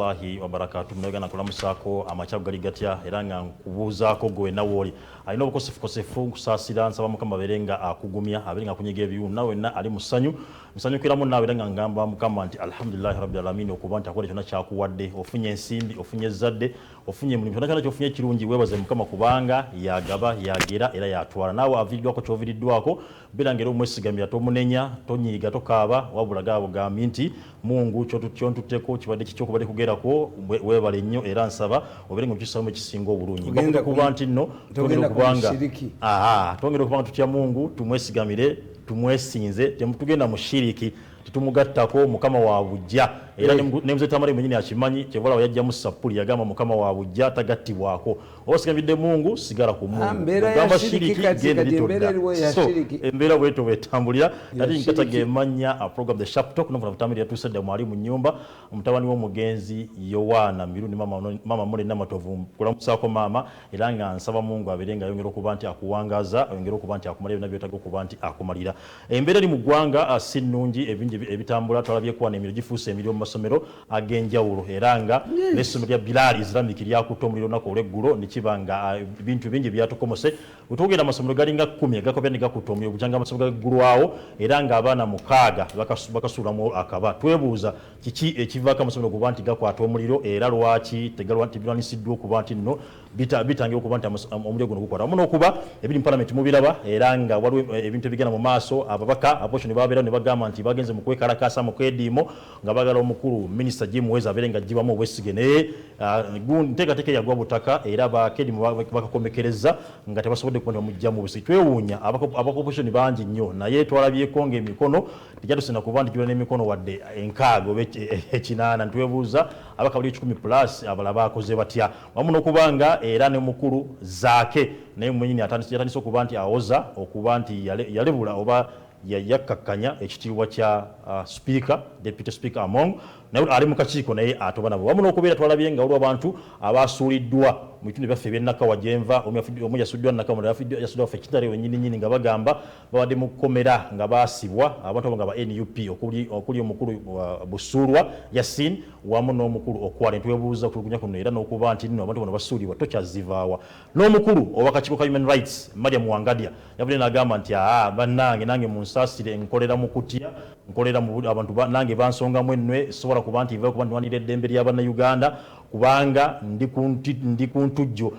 Allahi wa barakatuh mnagana kulamusako amachabu gali gatya era nga nkubuzaako gwe nawoli alina obukosefu kusasira nsaba mukama berenga akugumya aberenga kunyiga ebiwu nawe na ali musanyu kiramu nawe era nga ngamba mukama nti alhamdulillah rabbil alamin okuba nti akola kyonna kyakuwadde ofunye ensimbi ofunye zadde ofunye mulimu kyonna kyofunye kirungi webaze mukama kubanga yagaba yagera era yatwala nawe aviddwako kyoviriddwako birangera omwesigamira tomunenya tonyiiga tokaaba wabula gabo gambi nti Mungu kyontuteko kibadde kikyokubadde kugerako webale nnyo era nsaba oberenga mukisamu ekisinga obulungi nga kuba nti nno tongera okubanga tutya Mungu tumwesigamire tumwesinze temutugenda mu shiriki titumugattako mukama wa bujja era nemuze Tamale mwenyini akimanyi kyevola yajja mu sapuli yagamba mukama wa bujja tagattibwako osigamidde Mungu sigala ku Mungu gamba shiriki genda litodda so embeera bweto bwetambulira ati nkataga emanya program the sharp talk nova Tamale yatusedde mwali mu nyumba omutabani w'omugenzi Yohana Mirundi mama mule namatovu kulamusako mama era nga nsaba Mungu aberenga yongera okuba nti akuwangaza yongera okuba nti akumalira nabyo tago okuba nti akumalira embeera li mu ggwanga sinungi ebingi ebitambula twalabye kuwa n'emiro gifuuse emiro mu masomero agenjawulo era nga n'essomero lya Bilal Islamic lyakutta omuliro nako olweggulo nekibanga bintu bingi byatukomose utugenda amasomero galinga 10 gakobya ne gakutta omuliro kujanga amasomero gaggulwawo era nga abaana mukaaga bakasuulamu akaba twebuuza kiki ekivaako amasomero kuba nti gakwata omuliro era lwaki tegalwanisiddwa okuba nti nno bitangira okuba nti omuliro guno gukwata wamu n'okuba ebiri mu parliament mubiraba era nga waliwo ebintu ebigenda mu maaso ababaka aposhoni babeera ne bagamba nti bagenze mu kwekalakasa mu kwediimo nga bagala omukulu minisita Jim Weza abeerenga jjibamu obwesige naye nteekateeka yagwa butaka era abakediimo bakakomekereza nga tebasobodde kubona bamujja mu busi twewuunya abakoposhoni bangi nnyo naye twalabyeko ng'emikono tejatusena kuba nti giba n'emikono wadde enkaaga oba ekinaana ntwebuuza abakabuli 10+ abala bakoze batya wamu n'okubanga era ne mukulu zaake naye mwenyini yatandise okuba nti awoza okuba nti yalebula oba yakkakkanya ekitiibwa kya speaker deputy speaker among naye ali mu kakiiko naye atoba nabo wamu n'okubeera twalabye nga waliwo abantu abasuuliddwa mu bitundu byaffe ebyennakawa gyenva omu yasuddwa nnakawa yasuddwa ffe kitale wennyininyini nga bagamba babadde mu kkomera nga baasibwa abantu abo nga ba NUP okuli omukulu Busuulwa Yasin wamu n'omukulu Okwale ntwebuuza okulugunya kuno era n'okuba nti nno abantu bano basuulibwa tokyazivaawa n'omukulu ow'akakiiko ka Human Rights Mariam Wangadya yavudde n'agamba nti bannange nange munsaasire nkolera mu kutya nkolera mu abantu nange bansongamu ennwe sobola kuba nti nvayo kuba ndwanirira eddembe ly'Abannayuganda kubanga ndi ku ntujjo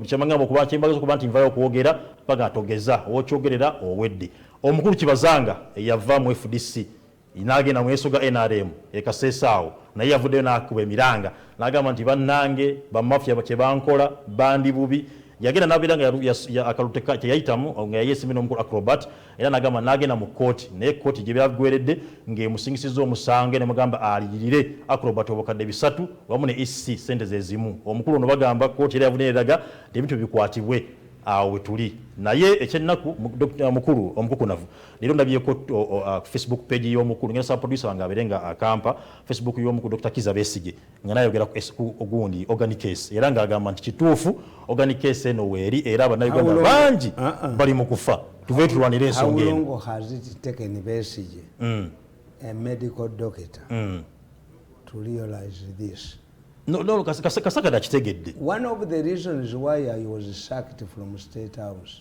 kyamangamba okuba kyembagaza okuba nti nvayo okwogera paka atogeza owokyogerera owedde omukulu Kibazanga yava mu FDC inagenda mu yesoga NRM ekaseesaawo naye yavuddeyo n'akuba emiranga n'agamba nti bannange bamafya kye bankola bandi bubi yagenda n'abeera nga akaluteka kyeyayitamu nga yayeesimye n'omukulu Acrobat era n'agamba n'agenda mu kooti naye kooti gye byagweredde ng'emusingisizza omusango nemugamba aliyirire Acrobat obukadde 3 wamu ne EC sente ze zimu omukulu ono bagamba kooti era yavudde n'eraga nti ebintu bikwatibwe awo we tuli naye ekyennaku mukulu omukukunavu leero ndabyeko Facebook page y'omukulu ngenda sa producer wange abeerenga akampa Facebook y'omukulu Dr. Kiza Besigye nga nayogera ku ogundi organic case era ng'agamba nti kituufu organic case eno weeri era Abannayuganda bangi bali mu kufa tuve tulwanira ensonga eno. How long has it taken Besigye, a medical doctor, to realize this? No, kasakada kitegedde. One of the reasons why I was sacked from State House,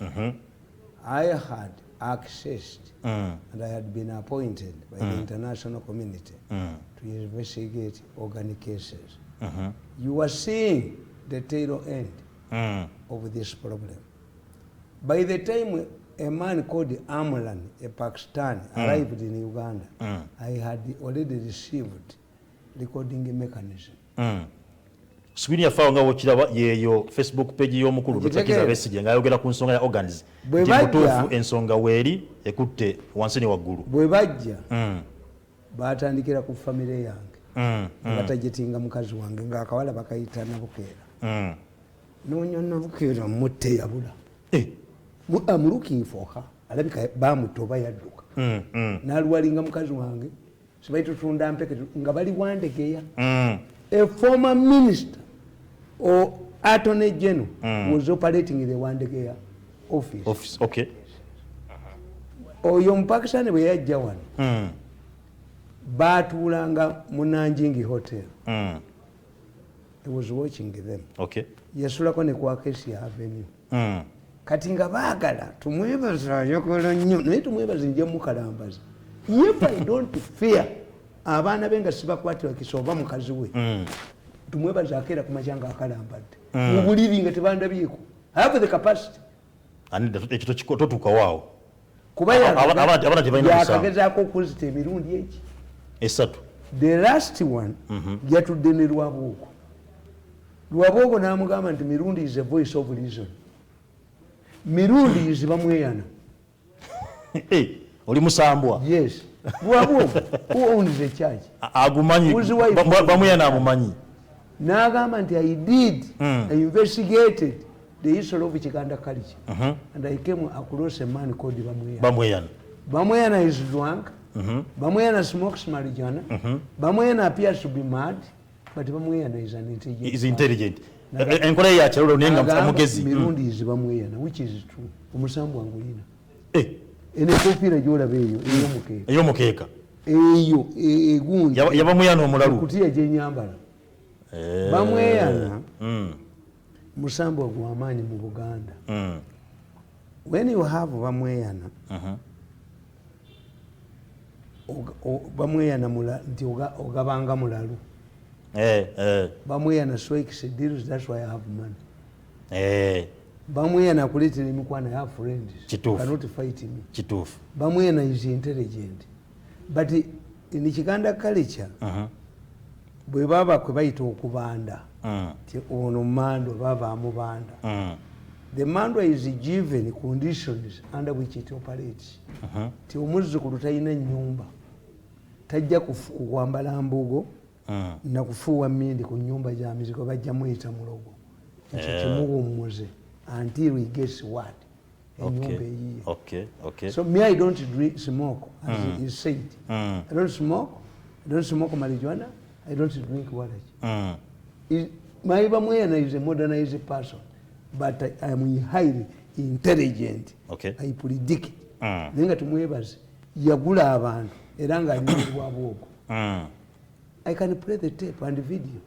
I had accessed and I had been appointed by the international community to investigate organic cases. You are seeing the tail end of this problem. By the time a man called Amlan, a Pakistani, arrived in Uganda, I had already received recording mechanism. Swini yafaawo nga wokiraba yeeyo Facebook page y'omukulu Dr. Kiza Besigye ng'ayogera ku nsonga ya organs mutuufu ensonga weeri ekutte wansi ne waggulu bwe bajja baatandikira ku famire yange batajetinga mukazi wange ng'akawala bakayita Nabukeera noonya Nabukeera mutte yabula I'm looking for her alabika baamutoba yadduka n'alwalinga mukazi wange sibaitutunda mpeke nga bali wandegeya. A former minister or attorney general was operating in the Wandegeya office. Okay. Oyo Mpakisani bwe yajja wano baatuulanga mu Nanjingi hotel he was watching them. Okay. Yasulako ne kwa Acacia Avenue. Kati nga baagala tumwebaza ayogala nnyo naye tumwebaza nje mukalambaza. If I don't fear abaana be nga sibakwatira kisoba mukazi we. Tumwebaza akeera ku majanga akalambadde. Mu buliri nga tebandabyeko. Have the capacity. Ani ekito kikoto tukawaawo. Kuba abana tebalina kusanga. Yakagezaako okuzita emirundi eki. Esatu. The last one yatudde ne Lwabwogo. Lwabwogo n'amugamba nti Mirundi is a voice of reason. Mirundi is bamweyana. Oli musambwa. Yes. Lwabwogo who owns the church. Agumanyi bamweyana amumanyi. N'agamba nti I did I investigated the history of Uganda culture and I came across a man called Bamweyana. Bamweyana is drunk. Bamweyana smokes marijuana. Bamweyana appears to be mad, but Bamweyana is an intelligent. Is intelligent. Enkola ya kyalo nenga mugezi. Mirundi is Bamweyana, which is true. Omusambu angulina. Ene kopira jola beyo eyo mukeeka. Eyo egundi. Ya Bamweyana omulalu. Kutiya je nyambala. Bamweyana. Musambu ogw'amaanyi mu Buganda. When you have Bamweyana, Bamweyana nti ogabanga mulalu. Bamweyana strikes deals, that's why I have money. Bamweyana akuleetera emikwano, I have friends. Kituufu. Cannot fight me. Kituufu. Bamweyana is intelligent. But in Uganda culture, bwe baba kwe bayita okubanda. Ono mando baba amubanda. The mando is given conditions under which it operates. Ti omuzzukulu talina nnyumba tajja kukwambala mbugo na kufuuwa mmindi ku nnyumba gya mizigo bajja muyita mulogo. Ekyo kimuwummuze until he gets what? Enyumba eyiye. So me I don't smoke as he said. I don't smoke. I don't smoke marijuana. I don't drink water. My Bamweyana is a modernized person, but I am highly intelligent. I predict it. Nenga tumwebaze yagula abantu era nga alina Lwabwogo. I can play the tape and the video.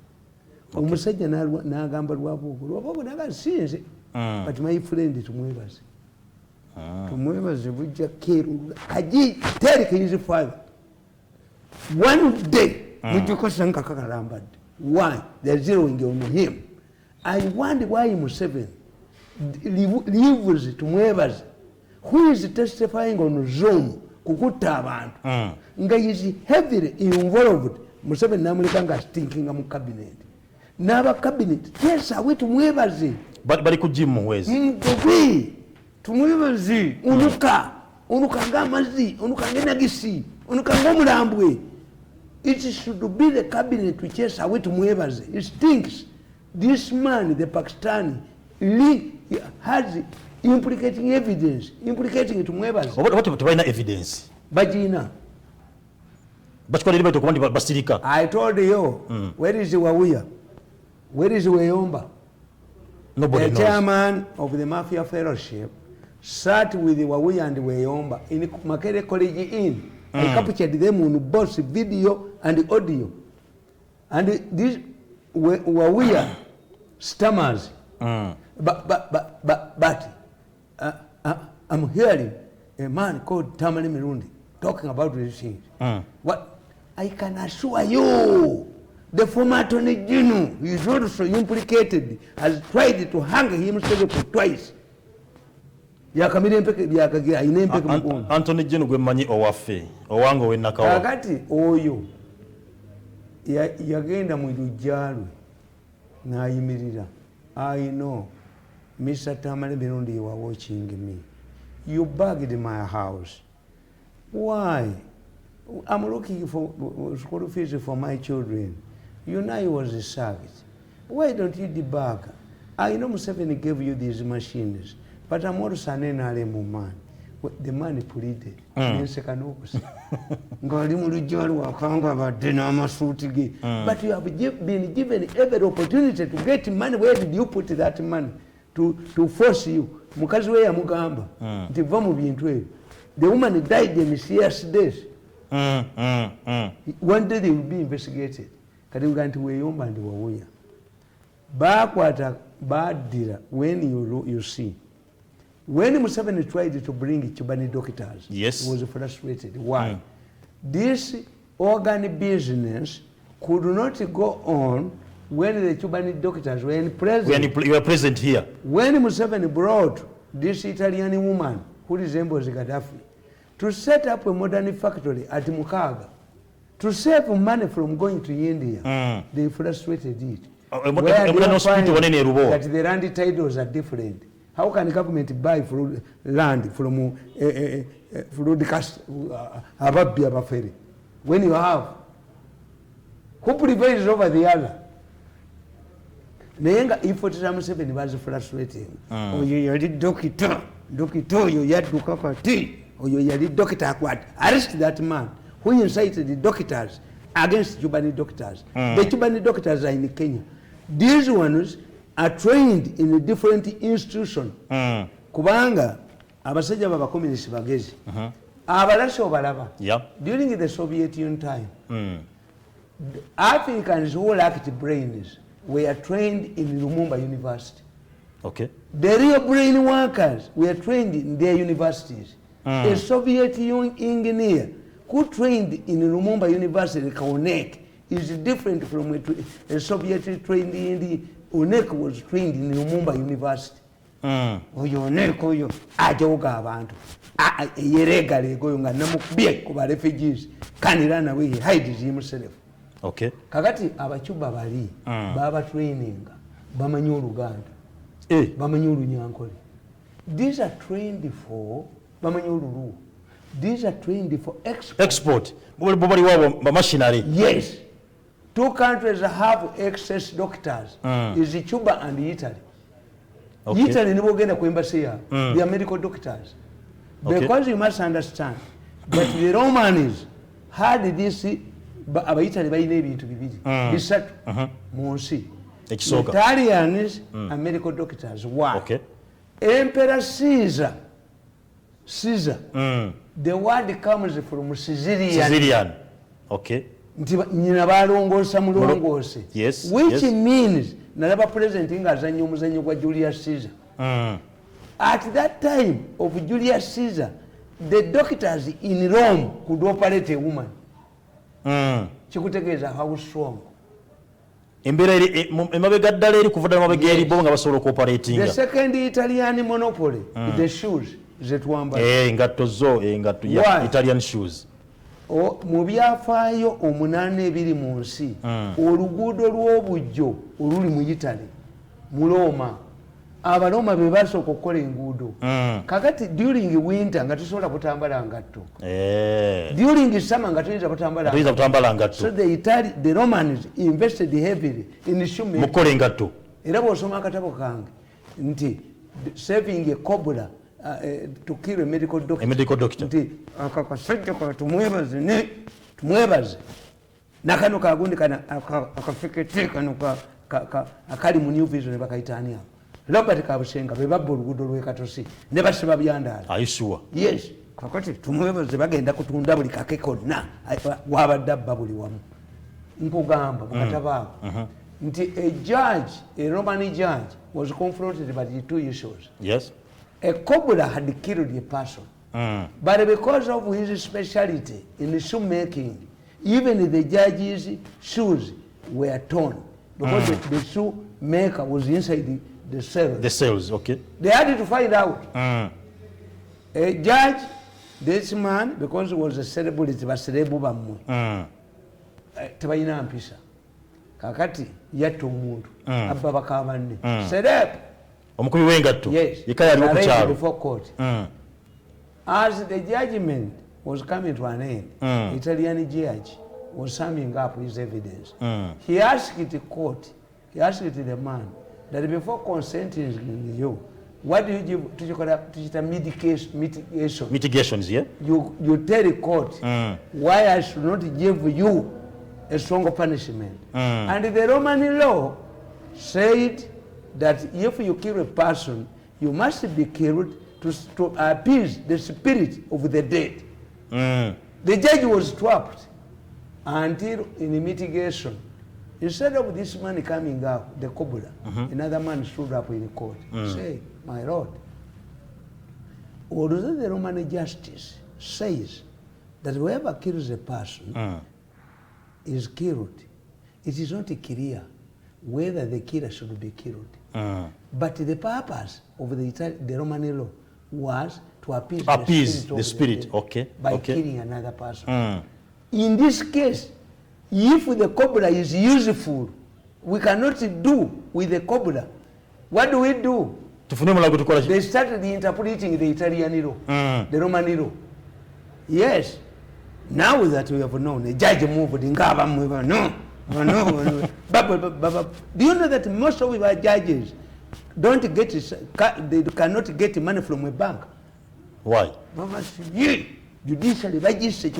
Omusajja n'agamba Lwabwogo. Lwabwogo n'agamba sinze. But my friend tumwebaze. Tumwebaze bujja keeru. Kaji Derek is father. One day mujjukosa nga kakalambadde. Why? They're zeroing on him. I wonder why Museveni leaves to Mwebazi, who is testifying on Zoom, kukutta abantu. Nga is heavily involved. Museveni namulekanga stinking mu cabinet. N'aba cabinet, yes, awe tumwebaze. Bali kujimu mwezi. Mkubi, tumwebaze. Unuka ng'amazzi, unuka ng'enagisi, unuka ng'omulambwe. It should be the cabinet which is away to Mwebaze. It stinks. This man, the Pakistani, has implicating evidence, implicating it to Mwebaze. What about evidence? Bajina. Basirika. I told you, where is Wawuya? Where is Weyomba? Nobody knows. The chairman of the Mafia Fellowship sat with Wawuya and Weyomba in Makere College Inn. I captured them on both video and audio. And this Wawuya stammers. But I'm hearing a man called Tamale Mirundi talking about these things. What I can assure you, the former Attorney General, who is also implicated, has tried to hang himself twice. Anthony General gwemanyi owaffe owange wenakawa kakati oyo yagenda mu lujjalwe n'ayimirira. I know Mr. Tamale Mirundi, you are watching me. You bugged my house. Why? I'm looking for school fees for my children. You know I was sacked. Why don't you debug? I know Museveni gave you these machines. But I'm also an NRM man. The man pleaded. But you have been given every opportunity to get money. Where did you put that money? To force you. Mukazi we yamugamba. The woman died in serious days. One day they will be investigated. Kati uganti Weyomba and Wawuya. bakwata badira. When you see, when Museveni tried to bring Chubani doctors, yes, he was frustrated. Why? This organ business could not go on when the Chubani doctors were in present. When you were present here. When Museveni brought this Italian woman who resembles Gaddafi to set up a modern factory at Mukaga to save money from going to India, they frustrated it. Where they find that the land titles are different. How can the government buy land from the cast when you have who prevails over the other? Nenga effort za Museveni was frustrating. Oyo yali doctor oyo yadduka kati oyo yali doctor akwat. Arrest that man who incited the doctors against Chubani doctors. The Chubani doctors are in Kenya. These ones are trained in a different institution. Kubanga abasajja baba communist bagezi. Abalasi obalaba. During the Soviet Union time, Africans who lacked brains were trained in Lumumba University. Okay. The real brain workers were trained in their universities. A Soviet Union engineer who trained in Lumumba University, Kaunek, is different from a Soviet trained in the Unek was trained in Lumumba University. Oyo Unek oyo ajoga abantu. Yeregale goyo nga namukubye kuba refugees. Kanirana we he hides himself. Okay. Kakati abachuba bali baba training bamanyi Uganda. Bamanyi Nyankole. These are trained for bamanyi Ulu. These are trained for export. Machinery. Yes. Two countries have excess doctors. Is Cuba and Italy. Okay. Italy nibo genda ku embassy ya the medical doctors. Okay. Because you must understand that the Romans had this Abaitali bayina ebintu bibiri bisatu mu nsi. Italians and medical doctors. Why? Okay. Emperor Caesar. The word comes from Caesarean. Okay. Nyina balongosa mulongose. Yes. Which means nalaba president nga azannya omuzannyo gwa Julius Caesar. At that time of Julius Caesar, the doctors in Rome could operate a woman. Chikutegeeza how strong. The second Italian monopoly is the shoes. Italian shoes. Mu byafaayo omunaana ebiri mu nsi oluguudo lw'obujjo oluli mu Italy mu Roma Abaroma be basooka okukola enguudo. Kakati during winter nga tusobola kutambala ngatto. During summer nga tuyinza kutambala ngatto. So the Romans invested heavily in shoemaking. Mukole ngatto. Era bw'osoma akatabo kange nti saving a cobbler to kill a medical doctor. A medical doctor. Nti akakasajja ka tumwebaze. Nakano kagundi kana akafekete kano akali mu New Vision bakayitani apo. Robert Kabushenga be babba oluguudo lw'ekatosi ne basiba byandaala. Are you sure? Yes. Kakati tumwebaze bagenda kutunda buli kake konna wabadde abba buli wamu. Nkugamba mukatabaako nti a Roman judge was confronted by the two issues. Yes. A cobbler had killed a person. But because of his specialty in shoemaking, even the judge's shoes were torn because the shoemaker was inside the cells. The cells, okay. They had to find out. A judge, this man, because he was a celebrity, was celebrity. Tebayina mpisa. Kakati yatta omuntu abba bakabanne. Celeb. Omukubi w'engatto. Yes. Yekaya ali ku kyalo. Before court. As the judgment was coming to an end, the Italian judge was summing up his evidence. He asked the court, he asked the man, that before consenting you, what do you give to mitigation? Mitigations, yeah? You tell the court why I should not give you a stronger punishment. And the Roman law said that if you kill a person, you must be killed to appease the spirit of the dead. The judge was trapped until in mitigation Instead of this man coming up, the Cobra, another man stood up in the court, say, my lord, although the Roman justice says that whoever kills a person is killed, it is not clear whether the killer should be killed. But the purpose of the Roman law was to appease the spirit okay. by killing another person. In this case, if the Cobra is useful, we cannot do with the Cobra. What do? They started interpreting the Italian law, the Roman law. Yes. Now that we have known, the judge moved in government. No. Do you know that most of our judges they cannot get money from a bank? Why? Judiciary, judiciary,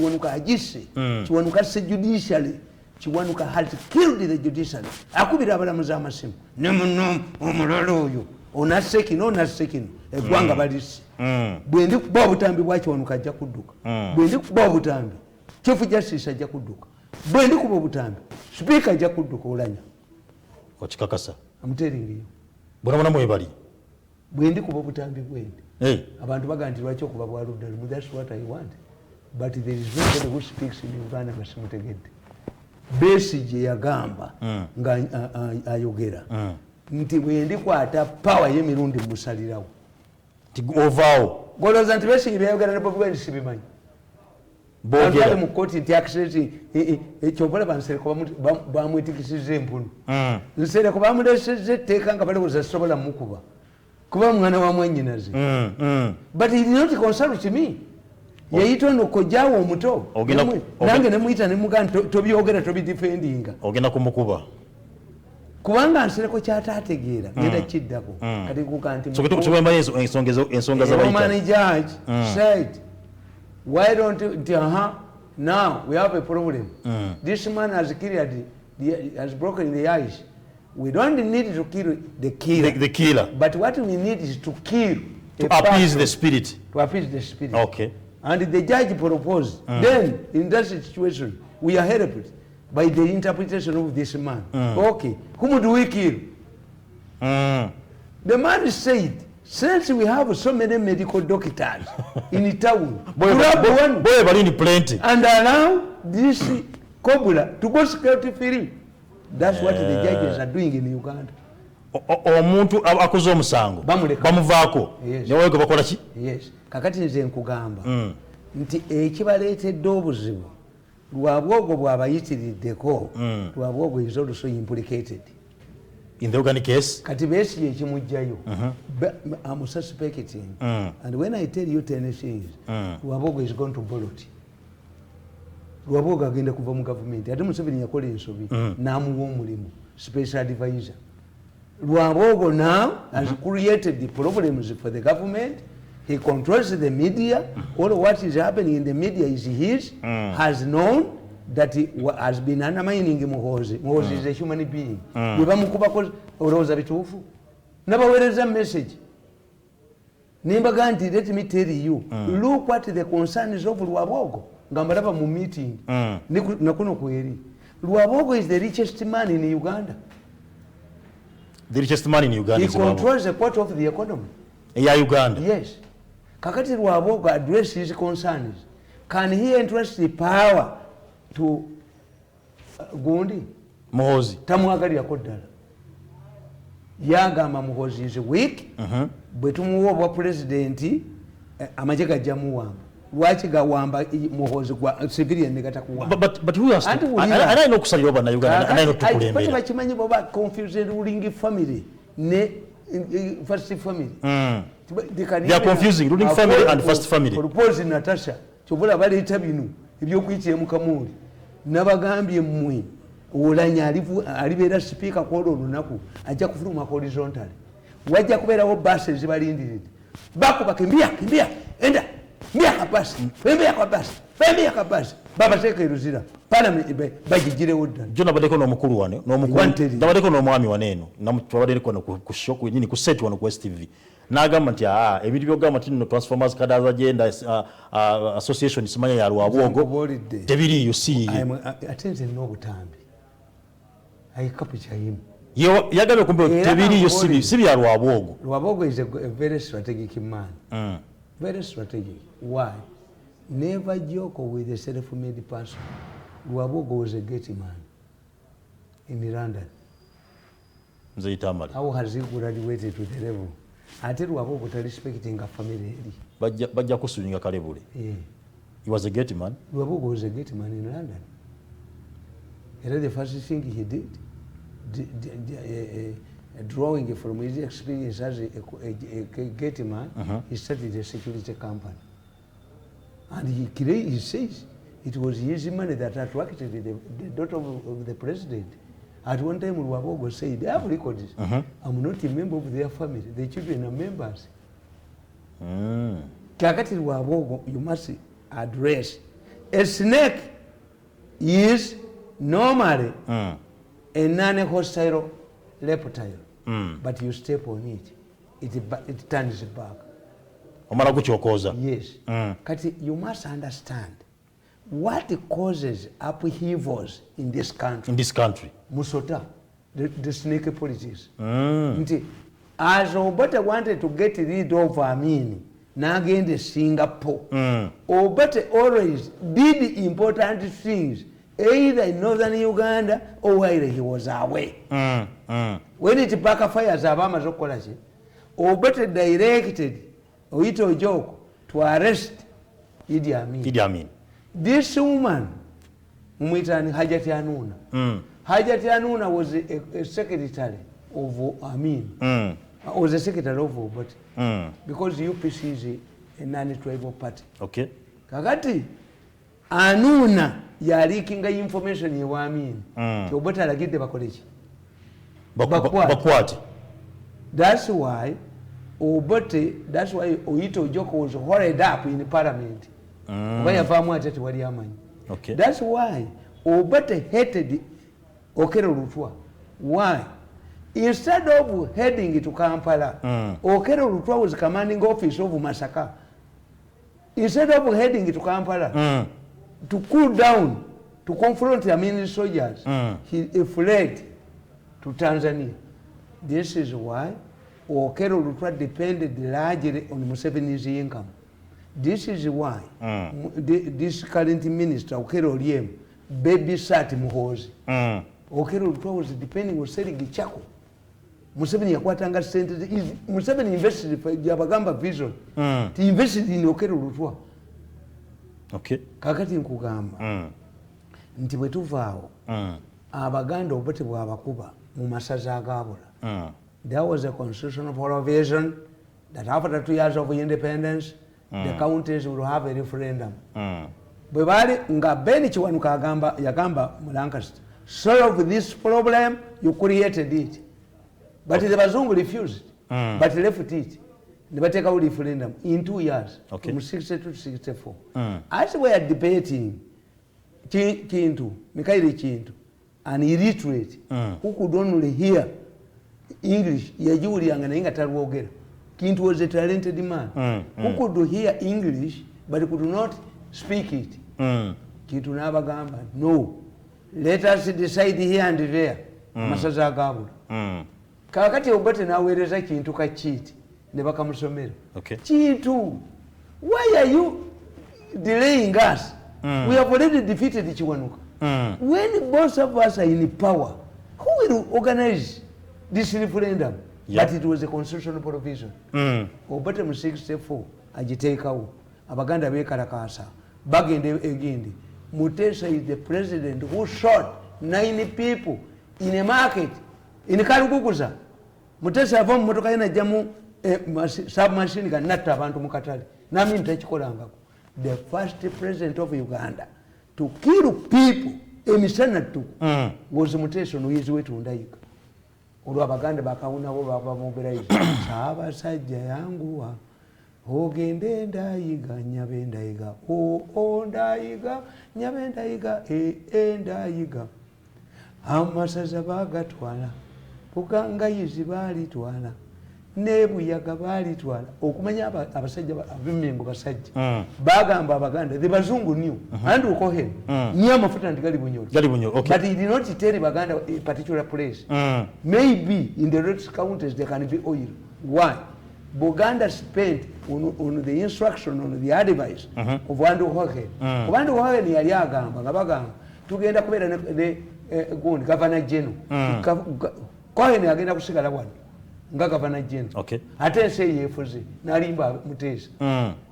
Chiwanuka has killed the judiciary. Akubira abalamuza amasimu. Onasekin, eggwanga balisi. Bwe ndi kuba obutambi bwa Chiwanuka ajja kudduka. Bwe ndi kuba obutambi, Chief Justice ajja kudduka. Bwe ndi kuba obutambi, Speaker ajja kudduka olanya. Okikakasa. I'm telling you. Bwona mwebali. Bwe ndi kuba obutambi bwendi. Abantu baga nti lwaki okuba bwa ludda. That's what I want. But there is nobody who speaks in Uganda nga simutegedde. Besigye yagamba nga ayogera nti bwe ndikwata power ye Mirundi musalirawo ovaawo goloza nti Besigye byayogera ne Bobi Wine sibimanyi bogera mu koti nti access ekyobola bansereko bamwetikisiza empunu nsereko bamuleseze etteeka nga balowooza sobola mukuba kuba mwana wa mwannyinaze but he did not consult me. Yeyito no kojawo omuto nange nemuyita nemugana tobyogera tobidefendinga ogenda kumukuba kubanga nsereko kyataategeera ngenda kiddako kati kukanti ensonga za Roman judge said why don't you now we have a problem. This man has killed has broken the ice. We don't need to kill the killer, but what we need is to kill to appease the spirit. Okay. And the judge proposed. Then, in that situation, we are helped by the interpretation of this man. Okay, whom do we kill? The man said, since we have so many medical doctors in town, and allow this Cobra to go security free. That's what the judges are doing in Uganda. Omuntu akoze omusango bamuvaako newego bakola ki? Yes. Kakati nze nkugamba nti ekibaleetedde obuzibu lwabwogo bw'abayitiriddeko lwabwogo is also implicated in the organic case. Kati Besigye ekimujjayo I'm suspecting and when I tell you 10 things lwabwogo is going to bolot. Lwabwogo agenda kuva mu gavumenti ate Museveni yakola ensobi n'amuwa omulimu special advisor. Lwabwogo now has created the problems for the government. He controls the media. All what is happening in the media is his. Has known that he has been undermining Muhoozi. Muhoozi is a human being. Bwebamukubako olowooza bituufu. Nabaweereza message. Nimbaga nti let me tell you, look what the concerns of Lwabwogo. Ngambalaba mu meeting. Nakuno kweri. Lwabwogo is the richest man in Uganda. The richest man in Uganda. He controls a part of the economy. Yeah, Uganda. Yes. Kakati Lwabwogo address his concerns. Can he entrust the power to Gundi? Muhoozi. Tamwagalirako ddala. Yagamba Muhoozi is weak. Bwe tumuwa obwa president amagye gajja muwamba. Lwaki gawamba Muhoozi gwa civilian ne gatakuwamba. But who has to? I know kusalira oba na Uganda. I know tukulembera. Bakimanyi boba confused ruling family ne first family. They are confusing ruling family and first family. Propose Natasha chobola baleeta bino ebyokuyitira mu Kamuli nabagambye mmwe olanya alibeera speaker kwa olunaku ajja kufuluma horizontal wajja kubeerawo buses zibalindiridde bakuba kimbia enda mbia kapasi babateeka eruzira parliament bagigirewo ddala jona badeko n'omukulu wane n'omukulu n'omwami waneeno namutwabaddeko ku show nyini ku set wano ku STV n'agamba nti ebintu byogamba nti no transformers kadaza agenda association simanya ya Lwabwogo tebiriyo si ate nze n'obutambi I capture him. Yagabe kumbe tebiriyo si bya Lwabogo. Lwabogo is a very strategic man. Very strategic. Why? Never joke with a self-made person. Lwabogo was a gate man in London. Tamale. How has he graduated to the level? I tell Lwabogo to respecting a family. Bajja kusunyinga kalebule. He was a gate man. Lwabogo was a gate man in London. The first thing he did, drawing from his experience as a gate man, he started a security company. And he says it was his money that attracted the daughter of the president. At one time, Lwabogo said, I have records. I'm not a member of their family. The children are members. Kakati Lwabogo, you must address. A snake is normally a non-hostile reptile, but you step on it turns back. Yes. Kati, you must understand what causes upheavals in this country. Musota, the snake politics. As Obote wanted to get rid of Amin, Nagende Singapore, Obote always did important things, either in northern Uganda or while he was away. When it backfires, Abama Zokolachi, Obote directed Oito Joko to arrest Idi Amin. This woman, Mwitani Hajati Anuna. Hajati Anuna was a secretary of Amin. Was a secretary of Obote. Because UPC is a non-tribal party. Okay. Kakati Anuna yalikinga information ya Amin. Obote alagide bakolechi. Bakwati. That's why Oito Joko was hurried up in parliament. Okay. That's why Obote hated Okero Lutwa. Why? Instead of heading to Kampala, Okero Lutwa was commanding office of Masaka. Instead of heading to Kampala to cool down, to confront the Amin soldiers, he fled to Tanzania. This is why Okero Lutwa depended largely on Museveni's income. This is why this current minister, Okero Liem, babysat Muhoozi. Okero Lutwa was depending on selling Gichako. Museveni yakwatanga sente. Museveni invested for Yabagamba vision. He invested in Okero Lutwa. Okay. Kakati nkugamba. Nti bwe tuvaawo. Abaganda Obote bw'abakuba mu masaza agabula. There was a constitutional provision that after 2 years of independence, the counties will have a referendum. Bwe bali nga Ben Kiwanuka yagamba mu Lancaster, solve this problem, you created it. But the Bazungu refused, but left it. They take out referendum in 2 years, from 60 to 64. As we are debating Mikaeli Kintu, an illiterate who could only hear English, Kintu was a talented man who could hear English but could not speak it. Kintu nabagamba, no, let us decide here and there. Masaza agabula. Kakati Obote naweereza Kintu kachiti ne bakamusomera. Kintu, why are you delaying us? We have already defeated Kiwanuka. When both of us are in power, who will organize this referendum? But it was a constitutional provision. Obote mu 64 agiteekawo. Abaganda bekalakasa. Bagende egindi. Mutesa is the president who shot 9 people in a market in Kaluguguza. Mutesa ava mu motoka yena jamu submachine gun natta abantu mu katale. Nami ntakikolangako. The first president of Uganda to kill people emisana tu was Mutesa Nuiziwe Tundayiga. Olwa Abaganda bakawunawo bava mu berayizo. Saabasajja yanguwa ogende ndayiga nyabe ndayiga ndayiga nyabe ndayiga ndayiga amasaza bagatwala kugangayizi balitwala ne buyaga balitwala okumanya abasajja abimengo basajja bagamba abaganda the bazungu knew Andrew Cohen knew amafuta ndigali bunyoro okay. But he did not tell baganda a particular place. Maybe in the red counties there can be oil. Why? Buganda spent on the instruction, on the advice of Andrew Cohen. Andrew Cohen yali agamba nga bagamba tugenda kubeera ne Governor General. Cohen agenda kusigala wano nga Governor General. Okay. Ate ensi yeefuze n'alimba Muteesa.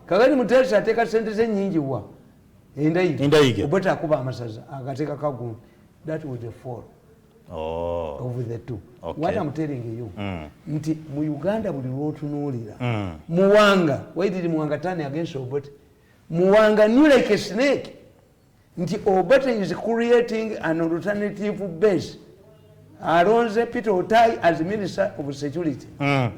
Kakati Muteesa ateeka ssente ze nnyingi wa endayige obweta akuba amasaza agateeka kagundi. That was the fall of the two. Okay. What I'm telling you nti mu Uganda buli lwotunuulira Muwanga, why did Muwanga turn against Obote? Muwanga knew like a snake nti Obote is creating an alternative base. Alonze Peter Otai as Minister of Security,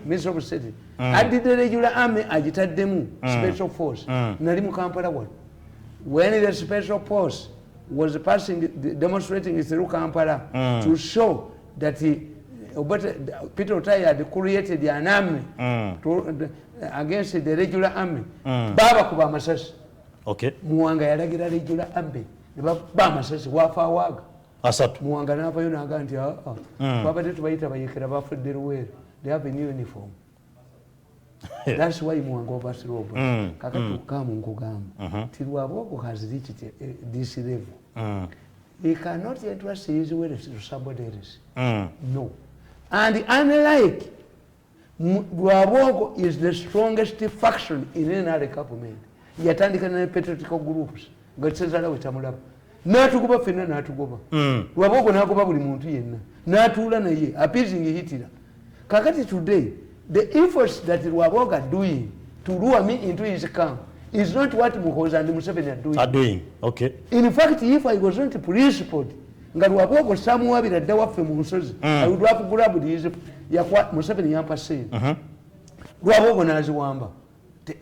Minister of State. Adi the regular army agitaddemu special force. Nali mu Kampala one. When the special force was passing, demonstrating through Kampala to show that Peter Otai had created an army against the regular army. Baba kuba masasi. Okay. Muwanga yalagira regular army. Baba masasi wafa waga. Asatu. Muwanga n'avayo n'aga nti babadde tubayita bayekera bafudde luweero. They have a new uniform. That's why Muwanga obasira obwo. Kakati okukamu nkugamba ti Lwabogo has reached this level. He cannot entrust his will to somebody else. No. And unlike Lwabogo is the strongest faction in any other government. Yatandika ne patriotical groups. Gatsezala wetamulaba. N'atugoba fenna n'atugoba. Lwabogo n'agoba buli muntu yenna. N'atuula naye appeasing Hitler. Kakati today, the efforts that Lwabogo are doing to lure me into his camp is not what Muhoozi and Museveni are doing. Okay. In fact, if I wasn't principled, nga Lwabogo samuwabira dda waffe mu nsozi, I would have grabbed his yakwa Museveni yampa ssente. Lwabogo n'aziwamba.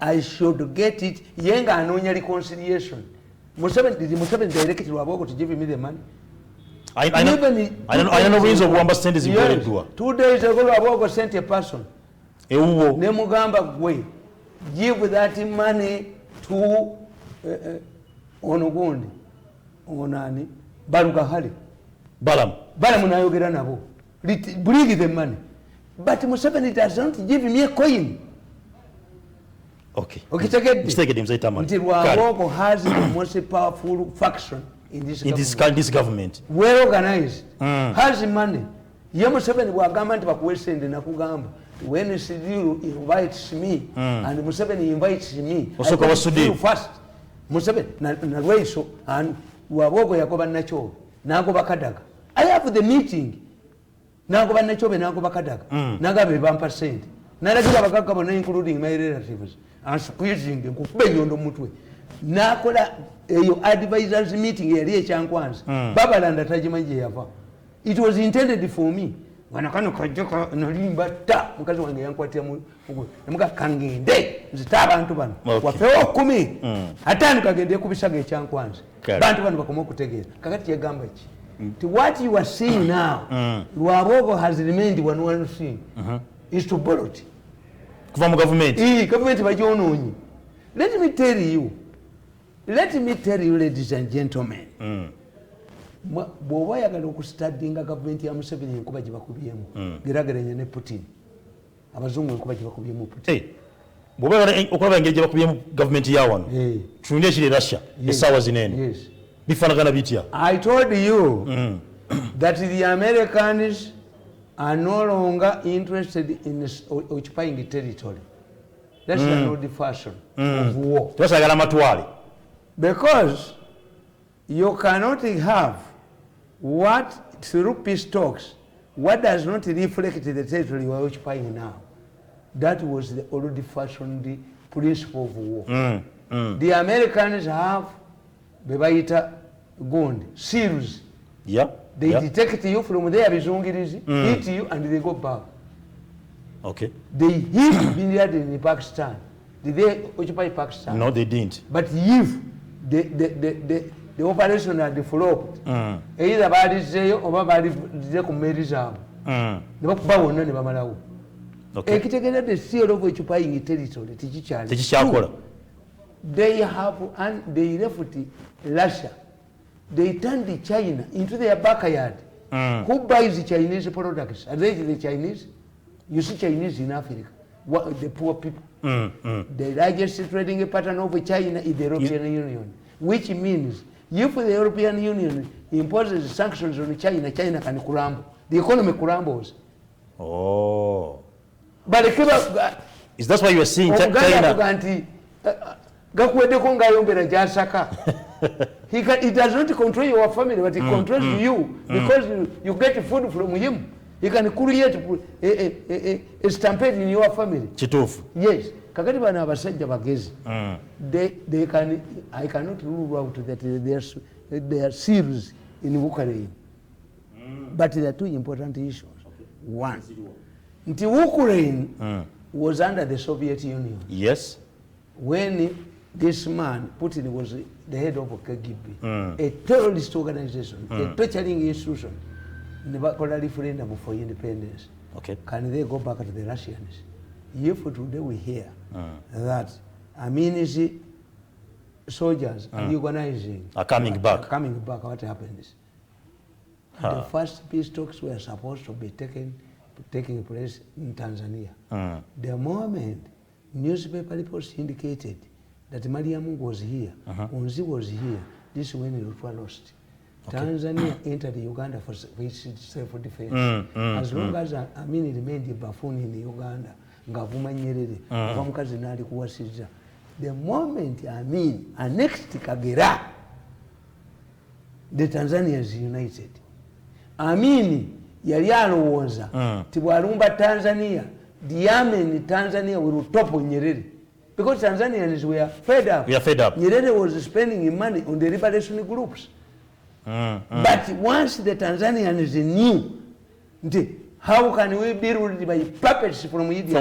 I should get it. Yenga anoonya reconciliation. Did Museveni direct Lwabogo to give me the money? I don't know ways of understanding this. Yes. 2 days ago, Lwabogo sent a person. Nemugamba gwe, give that money to Onogondi, Onani, Barugahali. Balam nayogera nabo. Bring the money. But Museveni doesn't give me a coin. Okay. Until Lwabogo has the most powerful faction in this government. Well organized. Has money. Ye Museveni bwagamba nti bakuwe sente nakugamba. When Sidiru invites me and Museveni invites me, I go first. Museveni na Rweiso and Lwabogo yagoba nacho nagoba Kadaga. I have the meeting. Nagoba nachobe nagoba Kadaga. Nagabe bampa sente. Nalagira bagagga bonna including my relatives. And squeezing them kubenyondo mutwe. Nakola eyo advisors meeting yali ekyankwanza. Babalanda tajimaje yava. It was intended for me. Wanakano kajoka nalimba ta mukazi wange yankwatia mu muka kangende nzita abantu bano wafewo 10 atano kagende kubisaga ekyankwanza bantu bano bakomo kutegeera kakati yagamba ki what you are seeing now Lwabogo has remained one thing is to borrow it from government bajononyi. Let me tell you ladies and gentlemen, bw'oba yagala okustadinga gavumenti ya Museveni enkuba gye bakubyemu gerageranya ne Putin, abazungu enkuba gye bakubyemu Putin. Bw'oba yagala okulaba engeri gye bakubyemu gavumenti ya wano tunde ekiri Russia essaawa zinene bifaanagana bitya? I told you that the Americans are no longer interested in occupying territory. That's an old fashion of war. Tebasagala matwale. Because you cannot have what through peace talks, what does not reflect the territory you are occupying now. That was the old fashioned principle of war. The Americans have bebaita gond seals. Yeah. They detect you from there, hit you, and they go back. Okay. They hit Bin Laden in Pakistan. Did they occupy Pakistan? No, they didn't. But if the operation had flopped, either balizeyo oba balize ku mmeri zaabwe ne bakuba wonna ne bamalawo. Okay. Ekitegeredde seal of occupying territory tekikyakola. They left Russia. They turned China into their backyard. Who buys Chinese products? Are they the Chinese? You see Chinese in Africa. The poor people. The largest trading pattern of China is the European Union, which means if the European Union imposes sanctions on China, China can crumble. The economy crumbles. Oh. But is that why you are seeing China? He does not control your family, but he controls you because you get food from him. He can create a stampede in your family. Chitufu. Yes. Kakati bana abasajja bagezi. They can. I cannot rule out that there are seals in Ukraine. But there are two important issues. Okay. One, Ukraine was under the Soviet Union. Yes. When this man, Putin, was the head of KGB, a terrorist organization, a torturing institution, never called a referendum for independence. Okay. Can they go back to the Russians? If today we hear that Amini's soldiers and organizing are coming back, what happens? The first peace talks were supposed to be taking place in Tanzania. The moment newspaper reports indicated that Mariam was here, Unzi was here, this is when it was lost. Okay. Tanzania entered Uganda for self-defense. As long as Amin remained a buffoon in Uganda, Ngavuma Nyerere, Vamukazi Nali kuwasiriza. The moment Amin annexed Kagera, the Tanzanians united. Amin yali alowooza tibwalumba Tanzania, the army in Tanzania will topple Nyerere. Because Tanzanians were fed up. We are fed up. Nyerere was spending money on the liberation groups. But once the Tanzanians knew, how can we be ruled by puppets from Idi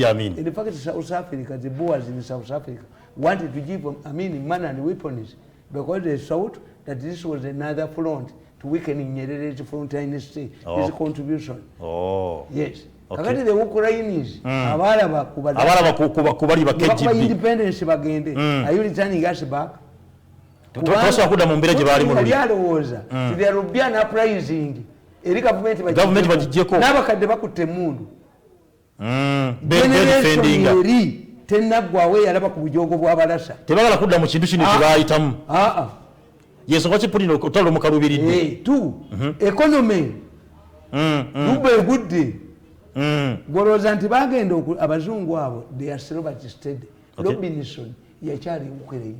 Amin? In fact, South Africa, the Boers in South Africa wanted to give Amin money and weapons because they thought that this was another front to weaken Nyerere's frontline state, his contribution. Oh. Yes. Kakati the Ukrainians, abalaba kubali ba KGB independence bagende. Are you returning us back? Tosobola kudda mu mbeera gye baali mu luli. There will be an uprising. Eri government bagijjeko. N'abakadde bakutte emmundu. Defending. Eri tennaggwawo yalaba ku bujogo bw'abalasa. Tebagala kudda mu kintu kino kye baayitamu. Yensonga ki Putin okutwala omukaluubiridde. Economy. Lube egudde. Gwolowooza nti bagenda abazungu abo they are still but steady. Robinson yakyali Ukraine.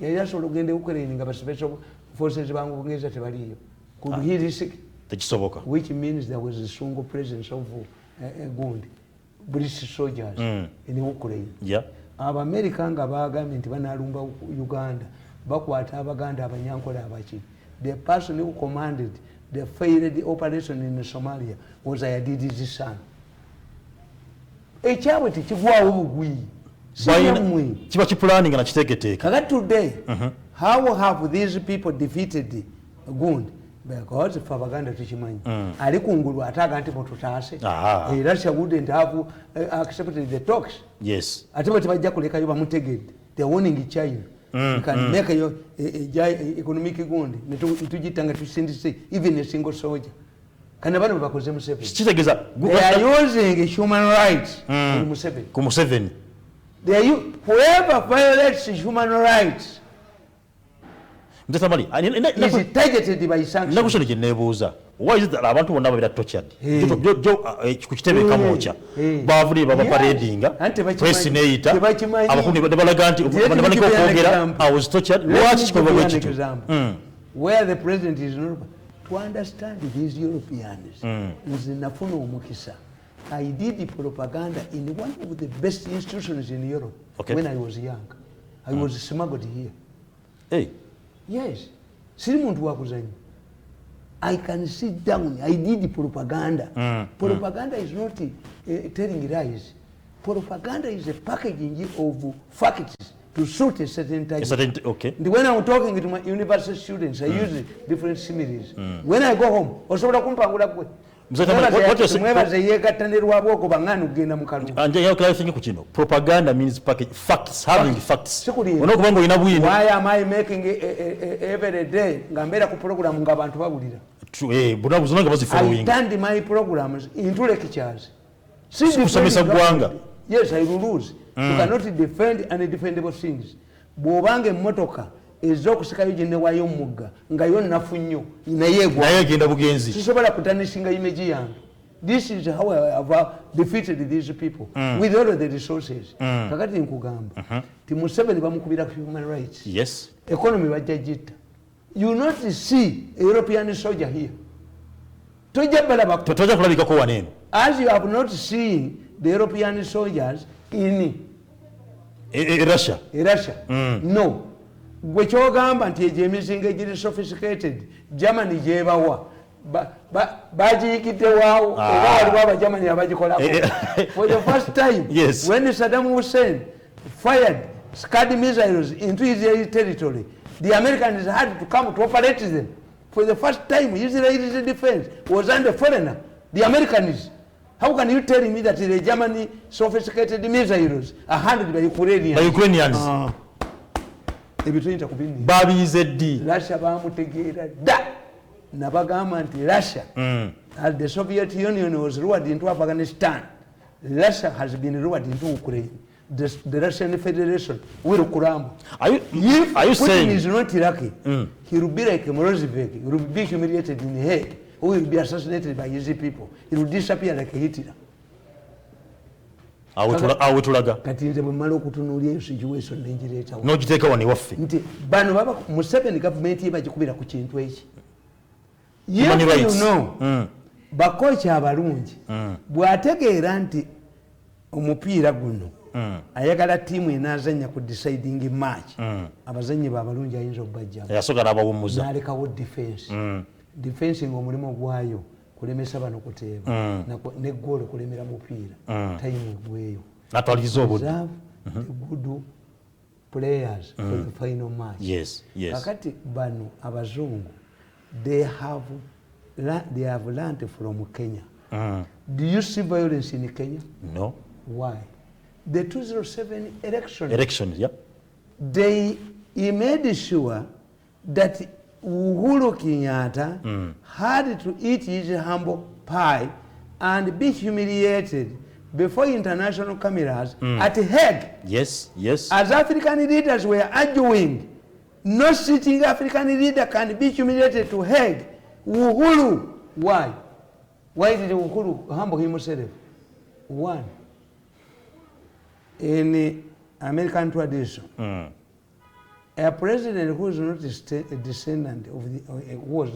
Yali asobola okugenda Ukraine nga special forces b'Abongereza tebaliyo. Could he risk? Tekisoboka. Which means there was a strong presence of British soldiers in Ukraine. Yeah. Abamerika nga bagambye nti banaalumba Uganda bakwata Abaganda Abanyankole abaki. The person who commanded the failed operation in Somalia was Ayadidi's son. Ekyabwe tekigwawo bugwi. Kiba kipulaning na kitegeteeka. Kaka today, how have these people defeated Gund? Because for Abaganda tukimanyi. Ali kungulu ataga nti mututaase. Russia wouldn't have accepted the talks. Yes. Ate bajja kulekayo bamutegedde. They're warning China. You can make a economic Gund. Netujitanga tusindise even a single soldier. Kana bano bakoze Museveni. Kitegeza. They are using human rights ku Museveni. Whoever violates human rights is targeted by sanctions. Why is it that abantu bonna babira tortured? Ku kitebe kamwocha. Bavuli baba paradinga. Presidenta. Abakundi balaga nti banabaliko kwogera I was tortured. Watch kikolwa bwekitu. Where the president is not to understand these Europeans. Nzinafuna omukisa. I did the propaganda in one of the best institutions in Europe when I was young. I was smuggled here. Hey. Yes. Siri muntu wakuzanyi. I can sit down. I did the propaganda. Propaganda is not telling lies. Propaganda is a packaging of facts to suit a certain type. Okay. When I'm talking to my university students, I use different similes. When I go home, osobola kumpangula kwe. mwebaze yeegattanirwabwo okuba ng'ani okugenda mu kalulu. Ku kino propaganda means package facts, having facts. Onokuba ng'olina bwino. Why am I making every day nga mbeera ku program ng'abantu bawulira? I turned my programs into lectures. Kusomesa ggwanga. Yes, I will lose. You cannot defend undefendable things. Bw'obanga emmotoka ez'okusikayo gye newaayo omugga nga yo nnafu nnyo naye egenda bugenzi. Sisobola kutanishinga image yange. This is how I have defeated these people with all of the resources. Kakati nkugamba ti Museveni bamukubira human rights. Yes. Economy bajja gitta. You not see a European soldier here. Tojja kulabikako waneeno. As you have not seen the European soldiers in Russia. No. Gwe kyogamba nti egyo emizinga egiri sophisticated Germany gyebawa bagiyikidde waawo oba waliwo abagermany abagikolako. For the first time, yes. When Saddam Hussein fired Scud missiles into Israeli territory, the Americans had to come to operate them. For the first time, Israel's defense was under foreigner, the Americans. How can you tell me that the Germany sophisticated missiles are handled by Ukrainians? Russia bamutegeera dda nabagamba nti Russia, as the Soviet Union was lured into Afghanistan, Russia has been lured into Ukraine. The Russian Federation will crumble. If Putin is not lucky, he will be like Milosevic. He will be humiliated in the head, or he will be assassinated by his people. He will disappear like a Hitler. Kati nze bwe mmala okutunuulya eyo situation nengireetawo n'ogiteeka wano ewaffe nti bano baba Museveni gavumenti ye bagikubira ku kintu eki. Bakocha abalungi bw'ategeera nti omupiira guno ayagala tiimu enaazannya ku deciding match, abazannyi b'abalungi ayinza okubajjamu n'alekawo defense ng'omulimu gwayo kulemesa bano kuteeba ne goal kulemera mupiira time ogweyo natwaliza obudde good players for the final match. Yes. Kakati bano abazungu they have learned from Kenya. Do you see violence in Kenya? No. Why? The 2007 elections, yeah. They made sure that Uhuru Kenyatta had to eat his humble pie and be humiliated before international cameras at Hague. Yes. As African leaders were arguing, no sitting African leader can be humiliated to Hague. Uhuru, why? Why did Uhuru humble himself? One, in American tradition, a president who is not a descendant of was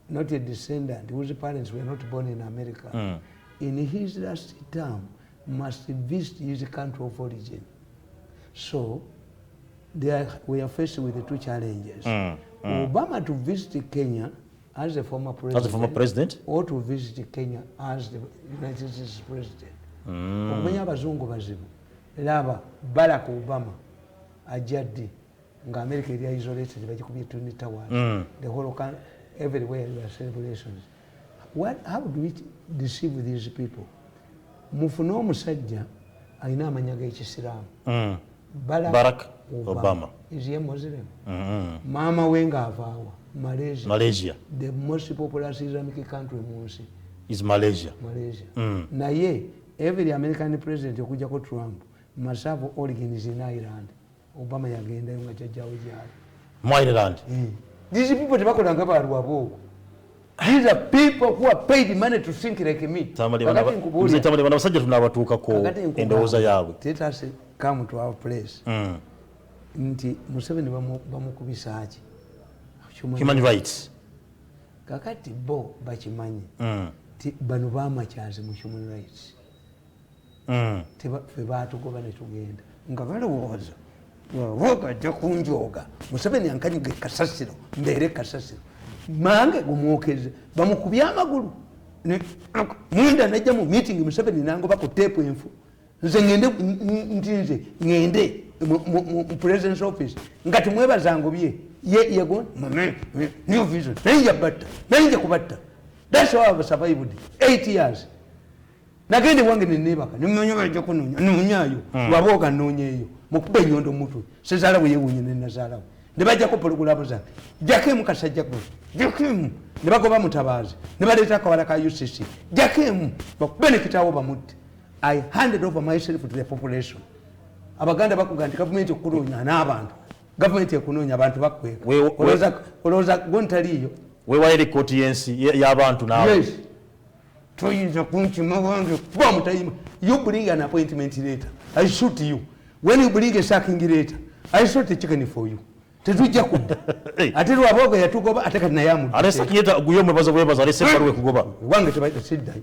not a descendant, whose parents were not born in America, in his last term must visit his country of origin. So we are faced with the two challenges. Obama to visit Kenya as a former president, or to visit Kenya as the United States president. Okumanya abazungu bazibu. Laba Barack Obama ajaddi nga America eri isolated bagikubye Twin Towers. The whole country, everywhere there are celebrations. How do we deceive these people? Mufune omusajja alina amanya g'ekisiraamu. Barack Obama. Is he a Muslim? Mama we ng'avaawa Malaysia. The most populous Islamic country mu nsi is Malaysia. Naye every American president okujjako Trump must have origins in Ireland. Obama yagendayo nga jjajjaawe gyali mu Ireland. These people tebakola nga balwabo. These are people who are paid money to think like me. Tamale bana basajja tunabatuukako endowooza yaabwe. Let us come to our place. Nti Museveni bamukubisa ki? Human rights. Kakati bo bakimanyi. Bano bamakyaze mu human rights. Fe baatugoba ne tugenda nga balowooza wagajja kunjooga Museveni ankanyige kasasiro mbeere kasasiro mange gumwokeze bamukubye amagulu munda najja mu meeting Museveni nangoba ku teepu enfu nze ngende mu president's office nga timwebazango bye yego new vision nanja kubatta That's how I've survived 8 years. Nagende wange nenebaka nimanya bajja kunonya nonyayo lwaboga nonyeyo mukube nyondo mutu sezala bwe yewunye nenazala ne bajja ko pologulamu za jakemu kasajja ko jakemu ne bagoba mutabazi ne baleta akawala ka UCC jakemu bakube ne kitawo bamutte. I handed over myself to the population. Abaganda bakuganda government okunonya n'abantu government ekunonya abantu bakweka oloza gontaliyo wewaire koti yensi y'abantu nawe. Yes. Toyinza kunchima wange kuba mutayima. You bring an appointment later, I shoot you. When you bring a sacking later, I shoot the chicken for you. Tetujja kudda. Ate lwaboga yatugoba ate kati nayamu. Alesa kiyeta guyomwe baza bwebaza alese baluwe kugoba. Wange tebaita siddayo.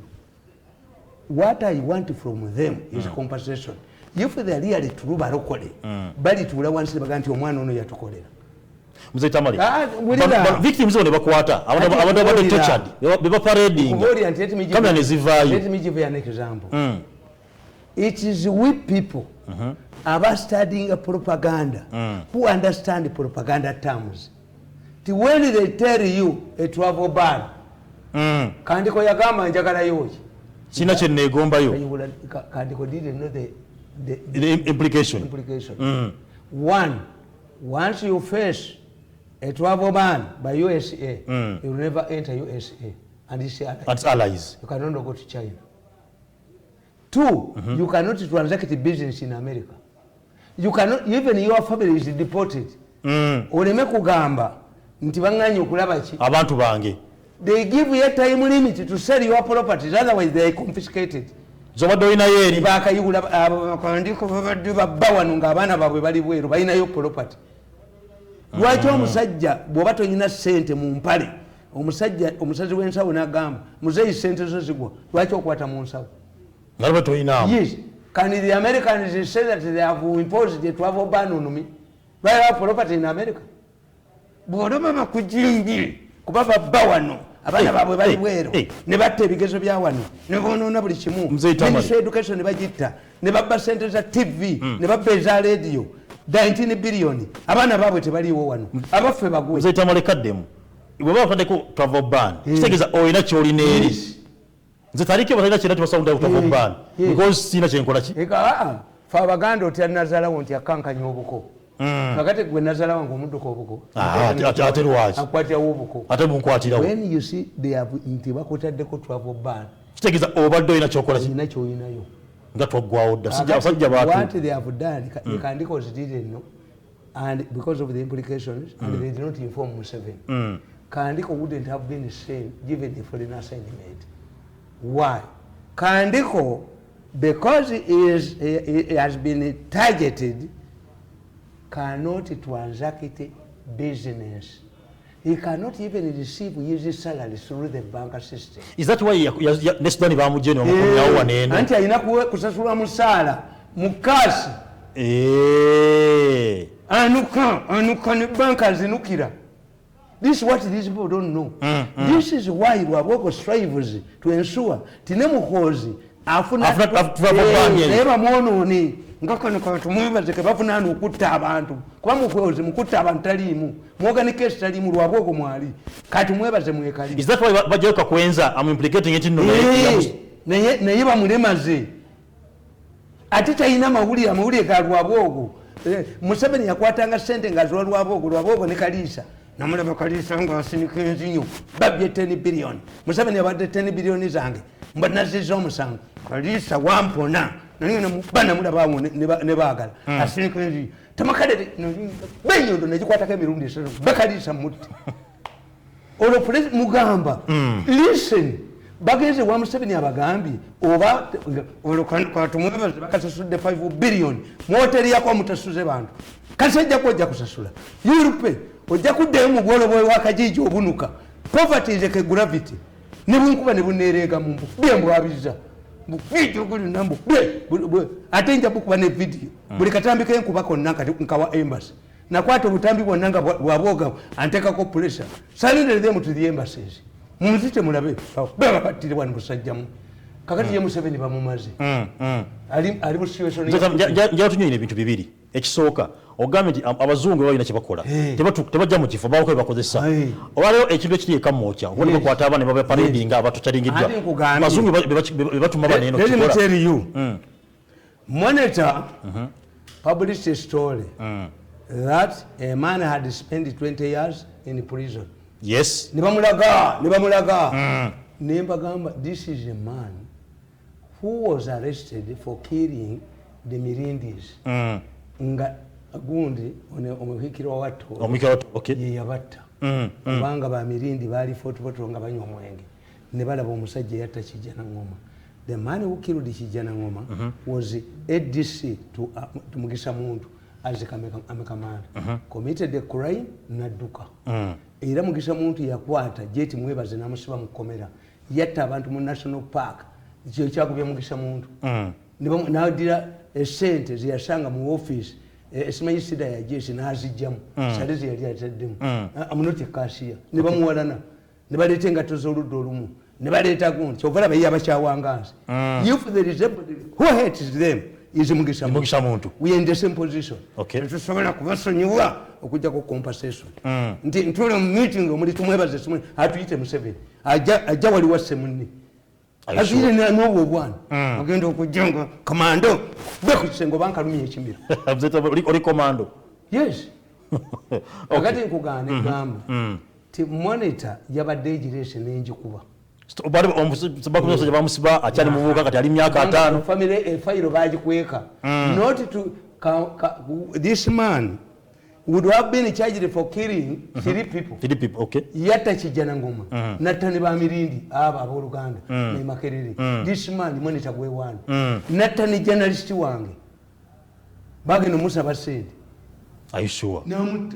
What I want from them is compensation. If they are really true barokole, bali tuula wansi baga nti omwana ono yatukolera. Mzee Tamale. Victims one bakwata. Abantu abadde tortured. Beba parading. Kamera ne zivaayo. Let me give you an example. It is we people about studying propaganda who understand propaganda terms. When they tell you a travel ban, kandiko yagamba njagala yoki. Sina kye neegombayo. Kandiko didn't know the implication. One, once you face a travel ban by USA, you will never enter USA and its allies. You cannot go to China. Two, you cannot transact business in America. You cannot, even your family is deported. Oleme kugamba nti banganye okulaba ki abantu bange. They give you a time limit to sell your properties, otherwise they are confiscated. Zobadde olina yeeri bakayigula akandiko babadde babawano ng'abaana baabwe bali bweru balinayo property. Lwaki omusajja bw'oba tolina ssente mu mpale omusajja omusazi w'ensawo n'agamba muzeeyi ssente zo zigwa lwaki okwata mu nsawo nalaba toyinaamu. Yes. Can the Americans say that they have imposed a travel ban on me? Buy our property in America. Bw'olaba bakujingire kuba babawano abaana baabwe bali bweru ne batta ebigezo bya wano ne bonoona buli kimu. Ministry of Education ne bagitta ne babba ssente za TV ne babba eza radio 19 billion. Abaana baabwe tebaliiwo wano abaffe bagwe. Mzee Tamale kaddemu bwe baba bataddeko travel ban kitegeeza olina ky'olina eri. Nze tariki batalina kyena tibasawunda travel ban because sina kyenkola ki. Fe Abaganda otya nazalawo nti akankanya obuko. Kakati gwe nazala wange omudduka obuko. Ate lwaki akwatirawo obuko. ate bunkwatirawo. When you see they have nti bakutaddeko travel ban kitegeeza obadde olina kyokola ki olina ky'olinayo nga twaggwawo dda abasajja baatu. What they have done Kandiko didn't know and because of the implications and they did not inform Museveni. Kandiko wouldn't have been given the foreign assignment. Why? Kandiko, because he has been targeted, cannot transact business. He cannot even receive his salary through the bank system. Is that why Nesudani bamujeni wamukomyawo waneeno? Anti alina kusasula musaala mukasi. Anuka ne banka zinukira. This is what these people don't know. This is why Lwabogo strives to ensure tinemuhozi afuna eba mwononi ngakone kwa tumwebaze ke bafuna anu okutta abantu kuba muhozi mukutta abantu talimu mwoganike talimu Lwabogo mwali kati mwebaze mwekali. Is that why bajoka kwenza am implicating it no naye bamulemaze ate tayina amawulire ga Lwabogo. Museveni yakwatanga ssente nga Lwabogo ne Kalisa namulaba Kalisa nga asinika enzinyo babye 10 billion. Museveni yabadde 10 billion zange mba naziza omusango Kalisa wampona nangena mubana mulaba awo ne baagala asinika enzinyo tamakade benyondo nekikwatako emirundi 3 bakalisa mutti olwo president mugamba listen bagenze wa Museveni abagambye oba olwo kwatumwebaze bakasasudde 5 billion mwoteri yako mutasuze bantu kasajja kojja kusasula Europe ojja kuddayo mu bwolobwe wakajiji obunuka. Poverty is a gravity. Ne bunkuba ne buneerega mu mbu mbwabiza mbijo kuli nambu ate nja bukuba ne video buli katambi kenkuba konna nkawa embassy nakwata obutambi bwonna nga Lwaboga antekako pressure send them to the embassies mumuzite mulabe baba batire wanu musajjamu kakati ye Museveni bamumaze ali mu situation njya tunyine ebintu bibiri ekisooka ogambye nti abazungu balina kye bakola tebajja mu kifo bawako bakozesa olwaleero ekintu ekiri ekamwokya obona bakwata abaana ne babaparadinga abatochalingiddwa abazungu bebatuma abaana eno kikola. Monitor published a story that a man had spent 20 years in prison. Yes. Nibamulaga. This is a man who was arrested for killing the Mirundis. Nga gundi omuhikiro watu. Okay. Ye yabatta. Kubanga ba Mirundi bali foto nga banywa omwenge. Ne balaba omusajja yatta Kijana Ngoma. The man who killed Kijana Ngoma was ADC to Mugisha Muntu as a Kamekamaanda. Committed a crime nadduka. Era Mugisha Muntu yakwata jeti mwebaze namusiba mukomera. Yatta abantu mu National Park. Ekyo kyakubya Mugisha Muntu. N'adira esente ziyasanga mu office. Esimanyi sida ya jeshi n'azijjamu. Salizi yali ataddemu. Amunoti cashier. Ne bamuwalana. Ne baleeta engatto z'oludda olumu. Nebaleta gundi kyovala bayi abakyawangaza. If there is somebody who hates them is Mugisha Muntu. We are in the same position. Okay. Tusobola kubasonyiwa okujja ku compensation. Nti ntule mu meeting omuli tumwebaze simwe atuyite Museveni. Ajja wali wasse munni. Azire n'obwo bwana. Agenda okujjanga commando beku kisengo bankalumye ekimiro. Oli commando. Yes. Akati nkugane gamba. Ti monitor yabadde ejirese n'enjikuba. bamusiba akyali muvubuka kati ali myaka 5. Family file bagikweka. Not to this man would have been charged for killing 3 people. 3 people, okay. Yatta Kijana Ngoma. Nattani ba Mirindi aba Uganda ne Makerere. This man monitor gwe one. Nattani journalist wange. Bageno Musa basedi. Are you sure? No.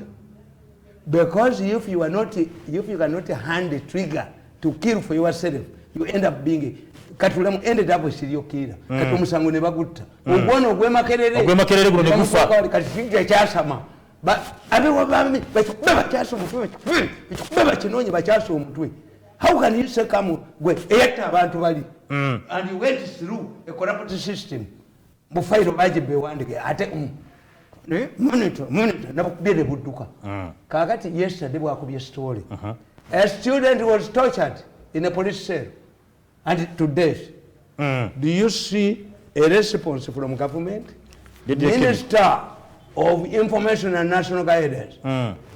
Because if you cannot hand the trigger to kill for yourself, you end up being katulamu ended up with serial killer. Katumusango ne bagutta. Ubona ogwe Makerere guno ne gufa. Kati kijja kyasama. Ba abewa bami bakubeba kyaso mutwe. Bakubeba kinonye bakyaso omutwe. How can you say come gwe eyatta abantu bali? And you went through a corrupt system. Mufairo baje bewandike ate monitor nabukubye budduka. Kakati yesterday bwakubye story. A student was tortured in a police cell and to death. Do you see a response from government? Minister of Information and National Guidance.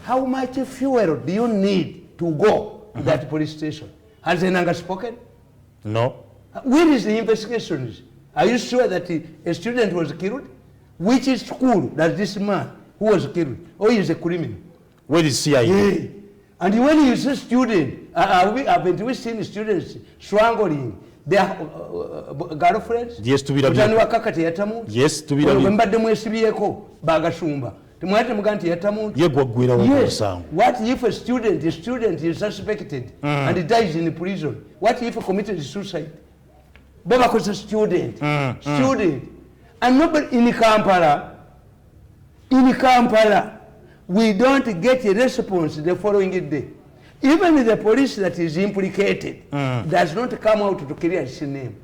How much fuel do you need to go to that police station? Has Enanga spoken? No. Where is the investigations? Are you sure that a student was killed? Which school does this man who was killed? Or he is a criminal? Where is CIA? Yeah. And when you see students, have we seen students strangling their girlfriends? Yes, to be done. Yes, to be done. Yes. What if a student is suspected and dies in prison? What if he committed suicide? Baba was a student. And nobody in Kampala, we don't get a response the following day. Even the police that is implicated does not come out to clear his name.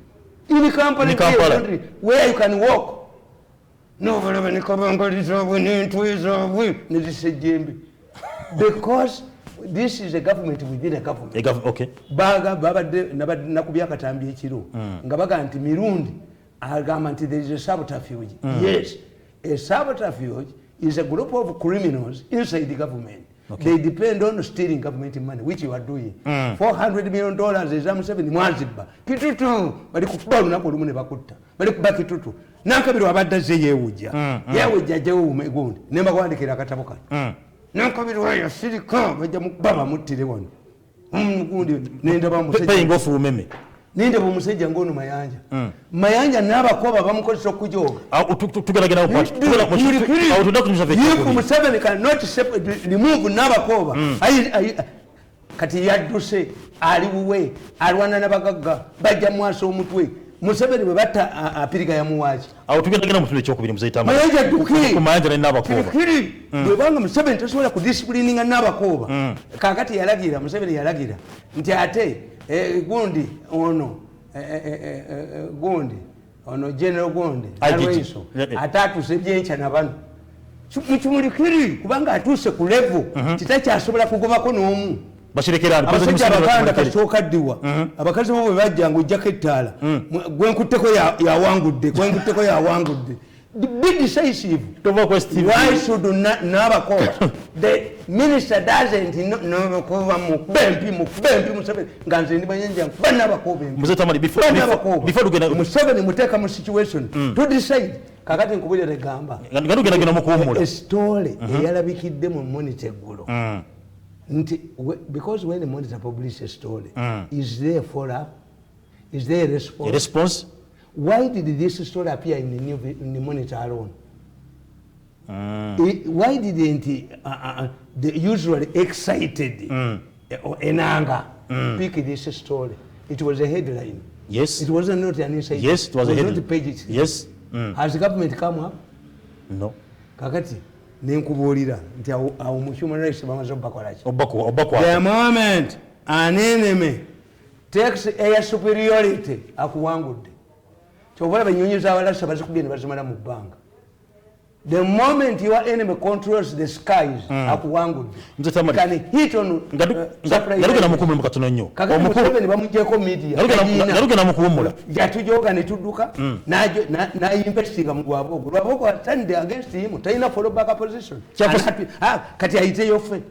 In Kampala, country, where you can walk. No, because this is a government within a government. Okay. Baga nakubya katambi ekiro. Ngabaga anti Mirundi agamba nti there is a subterfuge. Yes, a subterfuge is a group of criminals inside the government. Okay. They depend on stealing government money, which you are doing. $400 million is Museveni mwaziba. Kitutu bali kukuba lunaku olumu ne bakutta. Bali kuba kitutu. Nankabirwa abadde ze yeewujja. Yeewujja jewo umegundi. Ne mbawandikira akatabo kano. Nankabirwa yasirika bajja mukuba bamuttire wano. Omugundi nendaba musajja. Paying off umeme. Ninde bomusajja ngono Mayanja. Mayanja n'abakoba bamukozesa okujoga. Tugalagera okupati. Yuko Museveni cannot remove n'abakoba. Kati yadduse ali buwe alwana n'abagagga bajja mwaso omutwe. Museveni bwe batta apiriga ya muwaji. Tugalagera mu kyokubiri muzayita Mayanja duki. Mayanja n'abakoba. Bwe banga Museveni tasobola kudisciplininga n'abakoba. Kakati yalagira Museveni yalagira nti ate gundi ono General Gundi alweso atatu sebyencha na bano mukimuli kubanga atuuse ku level kitakyasobola kugobako n'omu bashirekerani abasajja abaganda kasooka ddiwa abakazi bo bwe bajja ng'ojjako ettaala gwenkutteko yawangudde be decisive. Why should Nabakova? The minister doesn't Nabakova mukbempi Museveni nganze ndi banyanja Nabakova. Before Museveni muteka mu situation to decide kakati nkubulira gamba. A story eyalabikidde mu Monitor eggulo. Because when the Monitor publishes a story, is there follow-up? Is there a response? Why did this story appear in the Monitor alone? Why didn't the usually excited in anger pick this story? It was a headline. Yes. It wasn't not an inside. Yes, it was a headline. Not pages. Yes. Has the government come up? No. Kakati nenkubuulira nti awo mu human rights bamaze obakolaki. The moment an enemy takes a superiority akuwangudde. Chovola banyonyi z'abalasa bazikubye ne bazimala mu bbanga. The moment your enemy controls the skies akuwangudde. Can hit on galugana mukumula mukatono nnyo. Museveni bamuggyeko media. Galugana mukuwumula. Yatujooga ne tudduka n'ayimvestiga mu Lwabogo. Lwabogo stand against him. Talina follow back position. Kati ayiteyo ffe.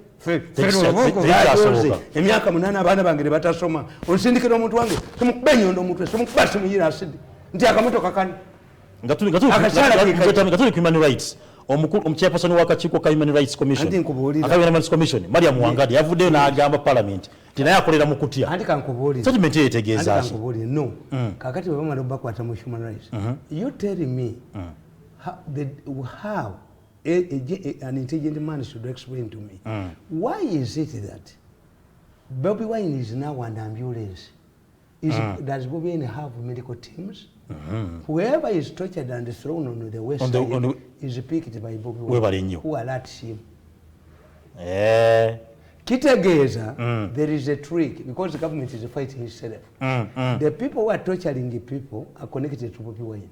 Emyaka 8 abaana bange ne batasoma. Onsindikira omuntu wange simukuba ennyondo omutwe simukuba simuyira asidi. Nti akamotoka kani ngatuli human rights omuchairperson w'akakiiko ka human rights commission human rights commission Mariam Wangadi yavuddeyo n'agamba parliament nti naye akolera mu kutya statement yetegeeza no kakati bwe bamala obakwata mu human rights you tell me how an intelligent man should explain to me why is it that Bobi Wine is now an ambulance? Does Bobi Wine have medical teams? Whoever is tortured and thrown on the west side is picked by Bobi Wine, who alerts him. Kitegeeza, there is a trick because the government is fighting itself. The people who are torturing the people are connected to Bobi Wine.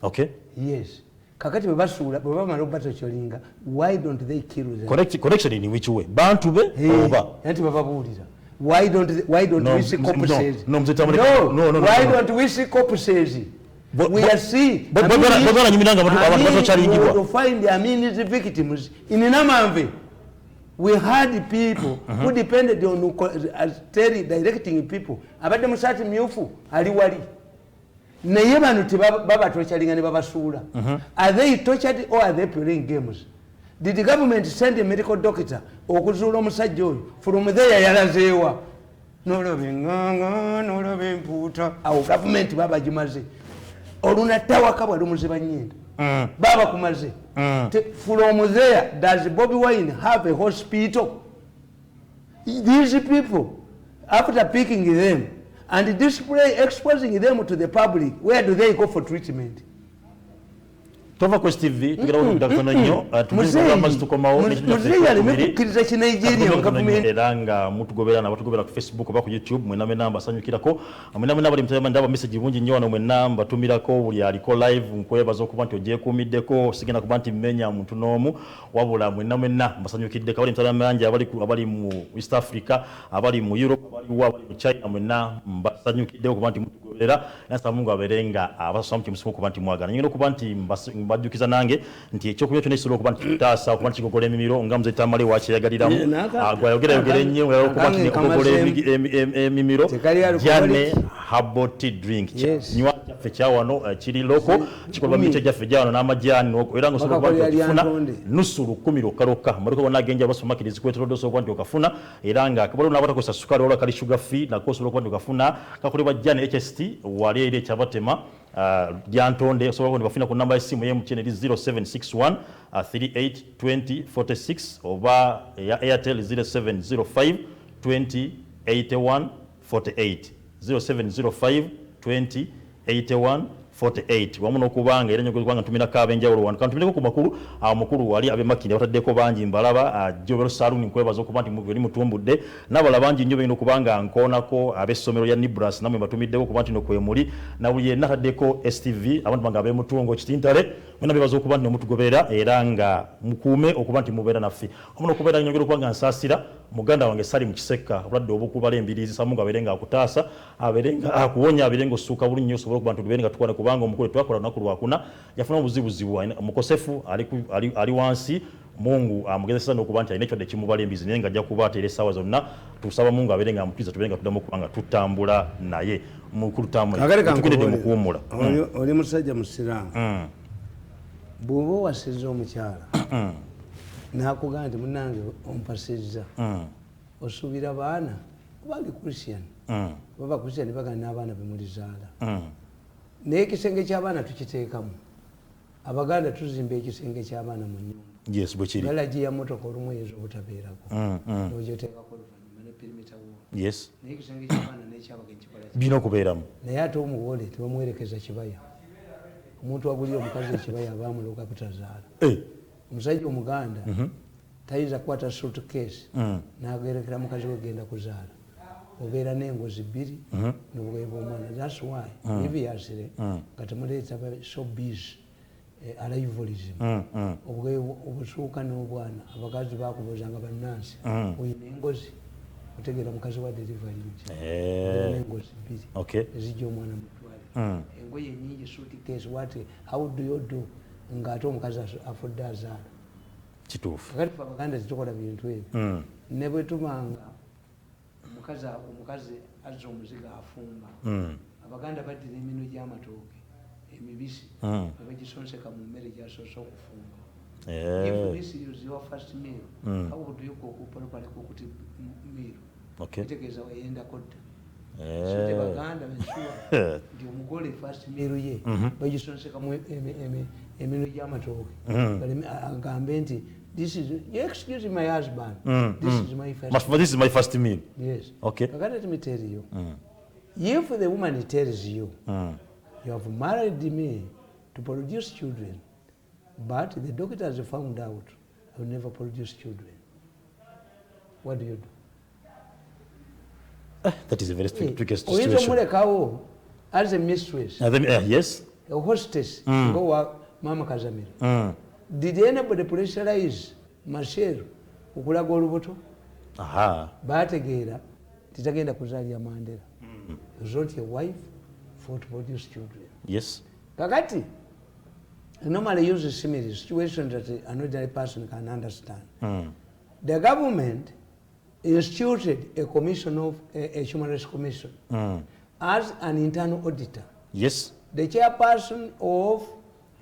Okay. Yes. Kakati bebasuula bwe bamala okubatokyolinga, why don't they kill them? Correction in which way? Bantu be oba. Anti bababuulira. Why don't we see corpses? No. Why don't we see corpses? We are seeing. To find the Amini's victims in Namamve. We had people who depended on directing people. Abadde musati myufu ali wali. Naye bano baba torturing ne babasuula. Are they tortured or are they playing games? Did the government send a medical doctor okuzuula omusajja oyo from there yalazeewa nolobe nganga nolobe mpuuta awo government baba gimaze olunatawaka bwali omuziba nnyinda baba kumaze from there does Bobi Wine have a hospital? These people after picking them and exposing them to the public, where do they go for treatment? Tova Quest TV tugira kudakana nnyo mukkiriza ki Nigeria government eranga mutugobera na batugobera ku Facebook oba ku YouTube mwename namba sanyukirako mwename namba limutema ndaba message bungi nnyo wano mwenamba tumirako buli aliko live nkwebaza okuba nti ogyekuumiddeko sigenda kuba nti mmenya muntu n'omu wabula mwename na mbasanyukidde kawali mutama manje abali mu East Africa abali mu Europe abali mu China mwenna mbasanyukidde okuba nti mutugoberera nasa Mungu aberenga abasamu kimusimu kuba nti mwagana nyino kuba nti mbajjukiza nange nti ekyokulya kyonna kisobola okuba nti kitaasa okuba nti kigogola emimiro nga muze Tamale wakyeyagaliramu gwayogera nnyo okuba nti okugogola emimiro jane herbal tea drink nywa kyaffe kyawano kiri loko kikolwa mite gyaffe gyawano n'amajjaani era ngaosobola okuba nti okifuna nusu 10 lokaloka muliko bonna agenja abasumakiri zikwetolodde osobola okuba nti okafuna era nga kabalo n'abatakozesa sukali ola kali sugar free nako osobola okuba nti okafuna kakolebwa jane HST wali eri ekyabatema lyantonde osobola okuba nti bafuna ku namba y'essimu y'MTN 0761 38 20 46 oba eya Airtel 0705 20 81 48 0705 20 81 48 wamu n'okubanga era nyogo kubanga tumina kabenjawulo wano kantumileko ku makulu mukulu wali abe makindi bataddeko bangi mbalaba Jobero Saluni nkwebaza okuba nti muveri mutumbudde n'abala bangi nnyo bino kubanga nkoonako ab'essomero lya Nibras namwe batumiddeko kuba nti nokwe muli na buli yenna taddeko STV abantu banga abe mutungo kitintale mwena bebaza okuba nti mutugoberera era nga mukuume okuba nti mubeera naffe omuno okubeera nyogero kubanga nsaasira muganda wange sali mu kiseka obulwadde obukubala embiriizi samunga abeerenga akutaasa abeerenga akuwonya abeerenga osuuka buli nnyo osobola okuba nti tubeerenga tukwana kubanga omukulu twakola lunaku lwakuna yafuna obuzibuzibu omukosefu ali wansi Mungu amugezesa n'okuba nti alina ekirwadde kimubala embiriizi naye nga ajja kuba ateera essaawa zonna tusaba Mungu abeerenga amukiriza tubeerenga tuddamu kubanga tutambula naye mukulu tugende mukuwumula oli musajja musiraamu bw'oba owasizza omukyala n'akugamba nti munange ompasizza osuubira baana kubali Christian baba Christian bagana n'abaana bemulizaala naye ekisenge ky'abaana tukiteekamu Abaganda tuzimba ekisenge ky'abaana mu nnyumba bwe kiri galagi ya motoka olumu eyinza obutabeerako n'ogyoteekako oluvannyuma ne perimita wo naye ekisenge ky'abaana n'ekyabagenyi kikola birina okubeeramu naye ate omuwole tebamuwerekeza kibaya omuntu wagulira omukazi ekibaya abaamuloka butazaala omusajja omuganda tayinza kukwata suitcase n'agerekera mukazi we genda kuzaala obeera n'engozi bbiri n'obugoye bw'omwana that's why previously nga temuleeta so busy arrivalism obugoye obusuuka n'obwana abakazi bakubuzanga bannansi oyina engozi otegeera mukazi wa delivery n'engozi bbiri ezijja omwana mutwale engoye nyingi suitcase how do you do ng'ate omukazi afudde azaala kituufu kakati fe Abaganda tetukola bintu ebyo ne bwe tubanga omukazi azza omuzigo afumba Abaganda baddira eminwe gy'amatooke emibisi bagisonseka mu mmere gyasoose okufumba if this is your first meal how would you cook properly cooked meal kitegeeza wayendako dda so Baganda bensuwa nti omugole first meal ye bagisonsekamu eminwe gy'amatooke agambe nti this is excuse my husband this is my first meal yes let me tell you if the woman tells you you have married me to produce children but the doctor has found out I will never produce children, what do you do? That is a very tricky situation. Oyinza as a mistress, yes, a hostess, go work Mama Kazamira. Did anybody pressurize Marcel okulaga olubuto? Bategeera titagenda kuzaalira Mandela. Result your wife for to produce children. Yes. Kakati normally use similar situations that an ordinary person can understand. The government instituted a commission of a human rights commission as an internal auditor. Yes. The chairperson of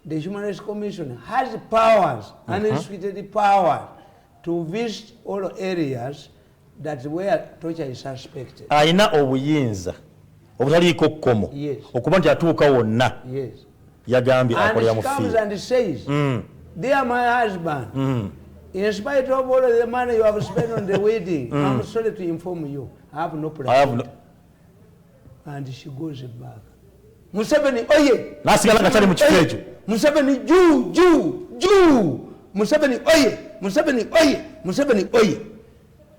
the Human Rights Commission has powers, unrestricted powers, to visit all areas that where torture is suspected. Aina obuyinza obutaliko kkomo okuba nti atuuka wonna yagambye akolera mu comes and says, dear my husband, in spite of all of the money you have spent on the wedding, I'm sorry to inform you, I have no plan. And she goes back. Museveni oye! Nasigala nga tali mu kifo ekyo. Museveni juu! Museveni oye! Museveni oye! Museveni oye!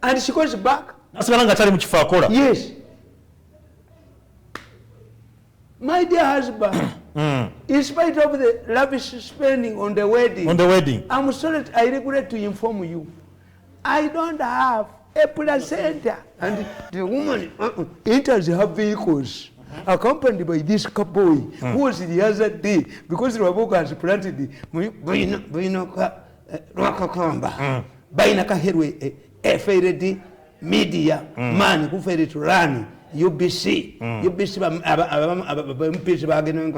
And she goes back. Nasigala nga tali mu kifo akola. Yes. My dear husband, in spite of the lavish spending on the wedding, I'm sorry, I regret to inform you, I don't have a placenta. And the woman enters her vehicles, accompanied by this couple who was the other day, because Raboka has planted Bainaka Herwe, a faded media man who faded to run. UBC MPs bargaining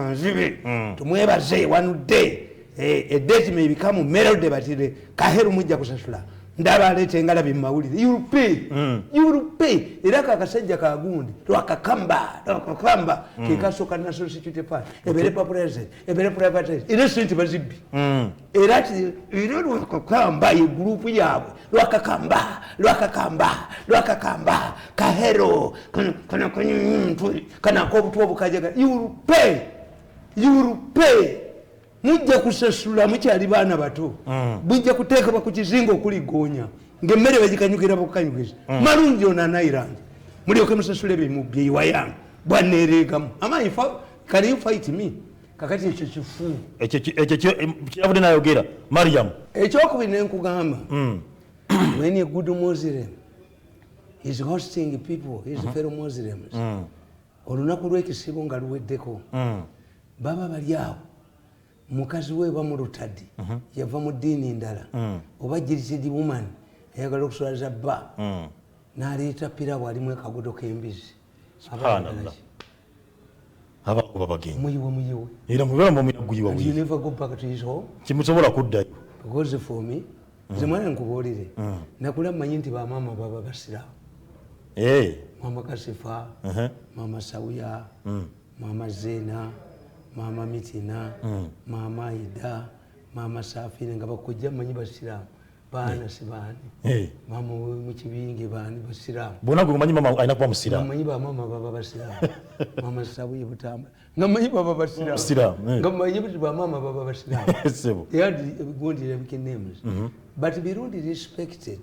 tumwebaze one day a date may become melody but kaheru mujja kusasula ndaba alete ngala bimawulire you will pay iraka akasajja kagundi twakakamba kikasoka national security part ebere president ebere private innocent bazibbi era lwakakamba ye group yabwe lwakakamba kahero kana ko bukajaga you will pay you will pay. Mujja kusasula mukyali baana bato. Mujja kuteekebwa ku kizinga okuli goonya. Ng'emmere bagikanyukira bukanyukiza. Malungi ono Anailand. Mulyoke musasule bimubye iwayanga. Bwanneereegamu. Can you fight me? Kakati ekyo kifu. Ekyo kyavudde n'ayogera Mariam. Ekyokubiri ne nkugamba. When a good Muslim is hosting people, his fellow Muslims. Olunaku lw'ekisibo nga luweddeko. Baba bali awo. Mukazi we bamulutadde. Yava mu ddiini ndala. Oba jirited woman. Ayagala okuswalaza bba. N'aleeta pirawo alimu akagodo k'embizi. Subhanallah. Abakuba bagenyi. Muyiwe. Era mubeera mu guyiwa You never go back to his home. Kimusobola kuddayo. Because for me, nze mwana nkubuulire. Nakula mmanyi nti bamaama baba basiraamu. Mama Kasifa, Mama Sawuya, Mama Zena, Mama Mitina, Mama Aida, Mama Safina nga bakujja mmanyi basiraamu. Baana si baani. Mama mu kibinge baani basiraamu. Bonna gwe manyi mama alina kuba musiraamu. Mmanyi bamama baba basiraamu. Mama Sawuya Butamba. Nga mmanyi baba basiraamu. Nga mmanyi bamama baba basiraamu. They had good names. But Mirundi respected.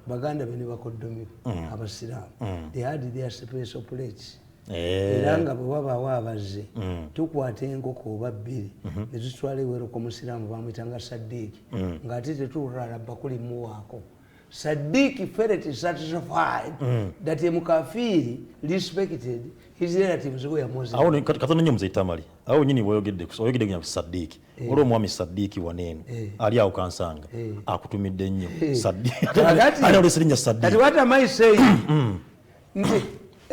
Baganda bene bakoddomi abasiraamu. They had their special plates. Era nga bwe wabaawo abazze tukwata enkoko oba bbiri ne tutwala eweroko musiraamu bamwyitanga Saddiiki ng'ate tetuulala bakuli muwaako. Saddiiki felt satisfied that a mukafiiri respected his relatives were Muslim. Awo katono nnyo muzeyi Tamale. Awo nyini oyogedde ku Saddiiki. Olwo omwami Saddiiki waneeno ali awo kansanga akutumidde nnyo Saddiiki. Ali olesa linnya Saddiiki. What am I saying?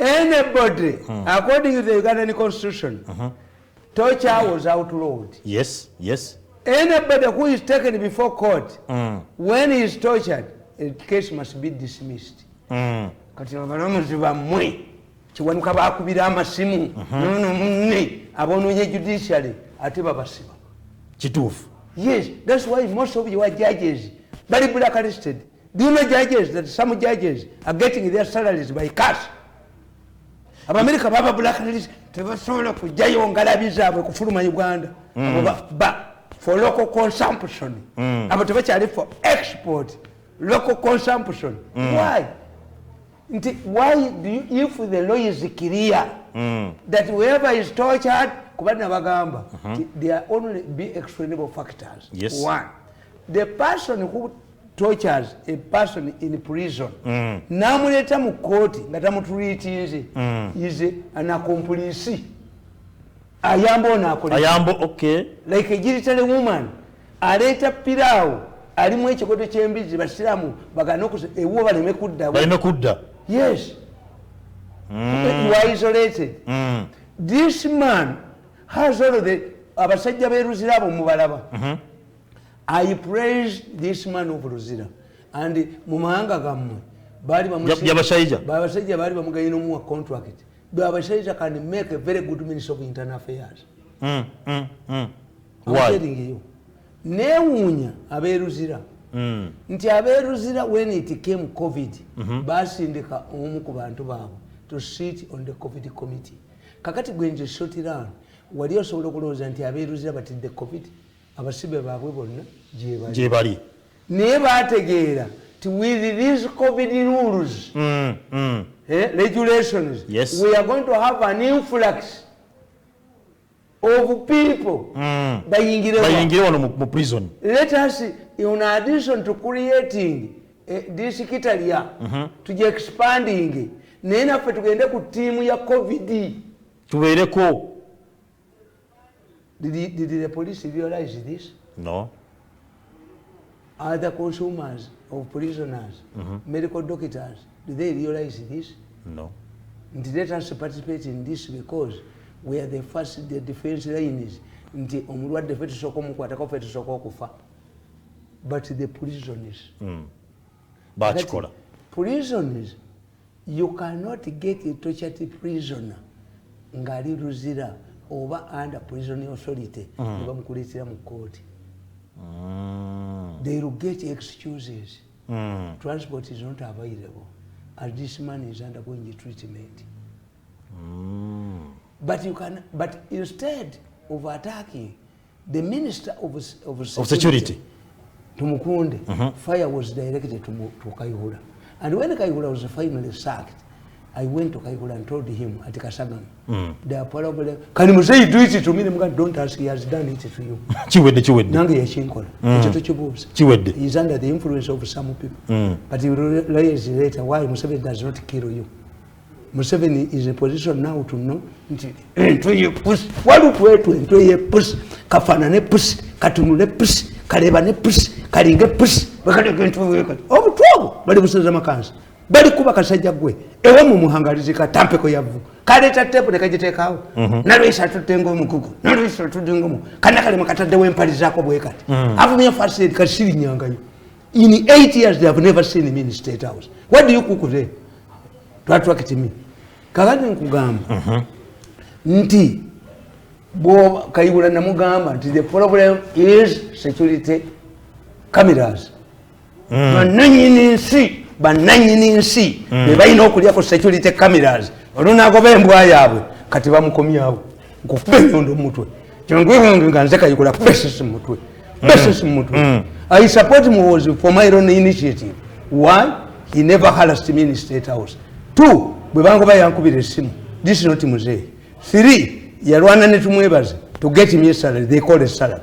Anybody, according to the Ugandan constitution, torture was outlawed. Yes. Anybody who is taken before court, when he is tortured, the case must be dismissed. Kati abalamuzi bammwe kiwanuka bakubira amasimu abonoonye judiciary ate babasiba. Kituufu. Yes, that's why most of your judges very blacklisted. Do you know judges that some judges are getting their salaries by cash? Abamerika baba blacklist tebasobola kujjayo ngalabi zaabwe kufuluma Uganda for local consumption. Abo tebakyali for export, local consumption. Why? Why do you, if the law is clear that whoever is tortured, kubana bagamba, there only be explainable factors. Yes. One, the person who tortures a person in prison namuleta mu kooti nga tamutreatinze is an accomplice. Ayambo okay. Like a judicial woman aleeta piraawo alimu ekikodo ky'embizi basiraamu bagana ewuwo baleme kudda. Yes. You are isolated. This man has all the abasajja beeruzira abo mubalaba. I praise this man of Ruzira. And mumahanga gammwe bali abasajja bali bamugayina omuwa contract. Abasajja can make a very good minister of internal affairs. Why? Newunya abeeruzira nti abeeruzira when it came COVID basindika omu ku bantu baabwe to sit on the COVID committee. Kakati gwenje short run wali osobola okulowooza nti abeeruzira batidde COVID. Abasibe baabwe bonna gye bali naye baategeera ti with these COVID rules regulations, yes, we are going to have an influx of people bayingire wano mu prison. Let us, in addition to creating this kitalia tujye expanding naye naffe tugende ku tiimu ya COVID tubeereko. Did the police realize this? No. Other consumers of prisoners, medical doctors, do they realize this? No. Let us participate in this because we are the first, the defense lines. But the prisoners. Prisoners, you cannot get a tortured prisoner ngari ruzira over under prison authority bamukuletera mu court. They will get excuses. Transport is not available as this man is undergoing treatment. But you can, but instead of attacking the Minister of Security. Tumukunde, fire was directed to Kayihura. And when Kayihura was finally sacked, I went to Kayihura and told him at Kasagam, they are probably, can you say do it to me? Don't ask, he has done it to you. He's under the influence of some people. But he realized later why Museveni does not kill you. Museveni is in a position now to know into your puss, what way to into your puss, Kafanane puss, Katunule puss, Karebane puss, Karinga puss, over trouble, but it was a macans. Bali kuba kasajja gwe ewa mu muhangalizika tampeko yavu kaleta tepo ne kajiteka awo nalwisa tutengo mukuku nalwisa tudingo mu kana kale makatadde wempali zako bwekati avumya fasted kasiri nyangayo in 8 years they have never seen me in State House. What do you cook there? To attract me kakati nkugamba nti bo Kayihura namugamba nti the problem is security cameras bananyini nsi bebalina okulyako security cameras olunagoba embwa yaabwe kati bamukomyawo nkufube nyondo mutwe nga nze Kayihura kubesisi mutwe I support him for my own initiative. 1, he never harassed me in State House. 2, bwebangoba yankubira esimu, this is not Muzeeyi. 3, yalwana ne tumwebaze to get me a salary, they call it salary.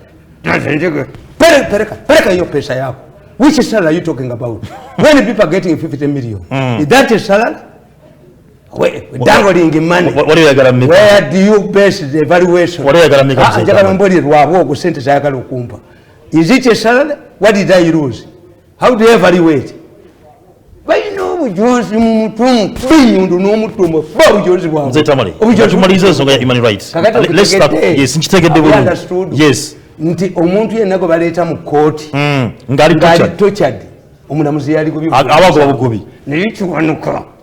Pereka hiyo pesa yako. Which salary are you talking about? When people are getting 50 million, is that a salary? Dangling money. What are you going to make? Where do you base the evaluation? What are you going to make? Is it a salary? What did I lose? How do you evaluate? But you know, human rights. Let's start. Yes, yes. Nti omuntu yenna go baleeta mu kooti ngali tortured omulamuzi yali abagoba bugobi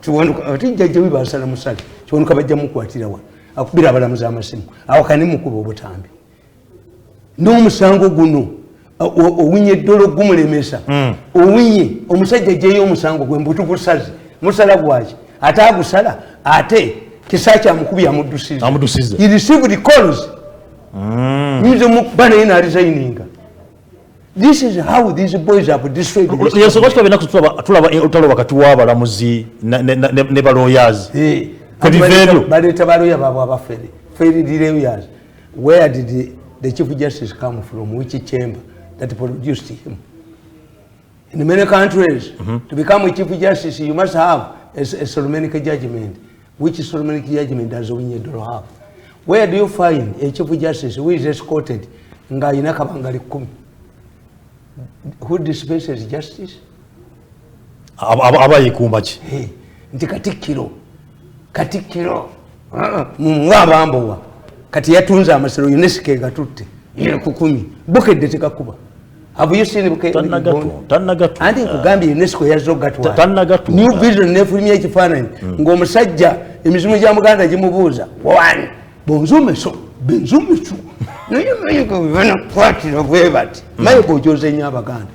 kiwanuka ati jjajja wibasala musale kiwanuka bajja mukwatira wa akubira abalamuzi amasimu awo kani mukuba obutambi n'omusango guno owinye eddolo gumulemesa owinye omusajja jjeyo omusango gwe mbutu gusazi musala gwaki ate agusala ate kisa kyamukubya amuddusiza he received calls this is how these boys have destroyed this. Yes, what can we tulaba wakati w'abalamuzi ne lawyers. But lawyer baba lawyers. Where did the Chief Justice come from? Which chamber that produced him? In many countries, to become a Chief Justice, you must have a Solomonic judgment. Which Solomonic judgment does Owinyeddolo have? Where do you find a Chief Justice who is escorted nga ina kabanga 10? Who dispenses justice? Abayikumaki. Nti Katikkiro mwabambowa kati yatunza amasiro UNESCO gatutte ye 10 bukedde tekakuba. Have you seen Tannagatu. Anti nkugambye UNESCO yazzo gatwa. New Vision nefulumya ekifaananyi ng'omusajja emizimu gya Muganda gimubuuza wani bonzumeso benzumeso naye mayego bibana kwatira bwe bati mayego ojoze nnyo Abaganda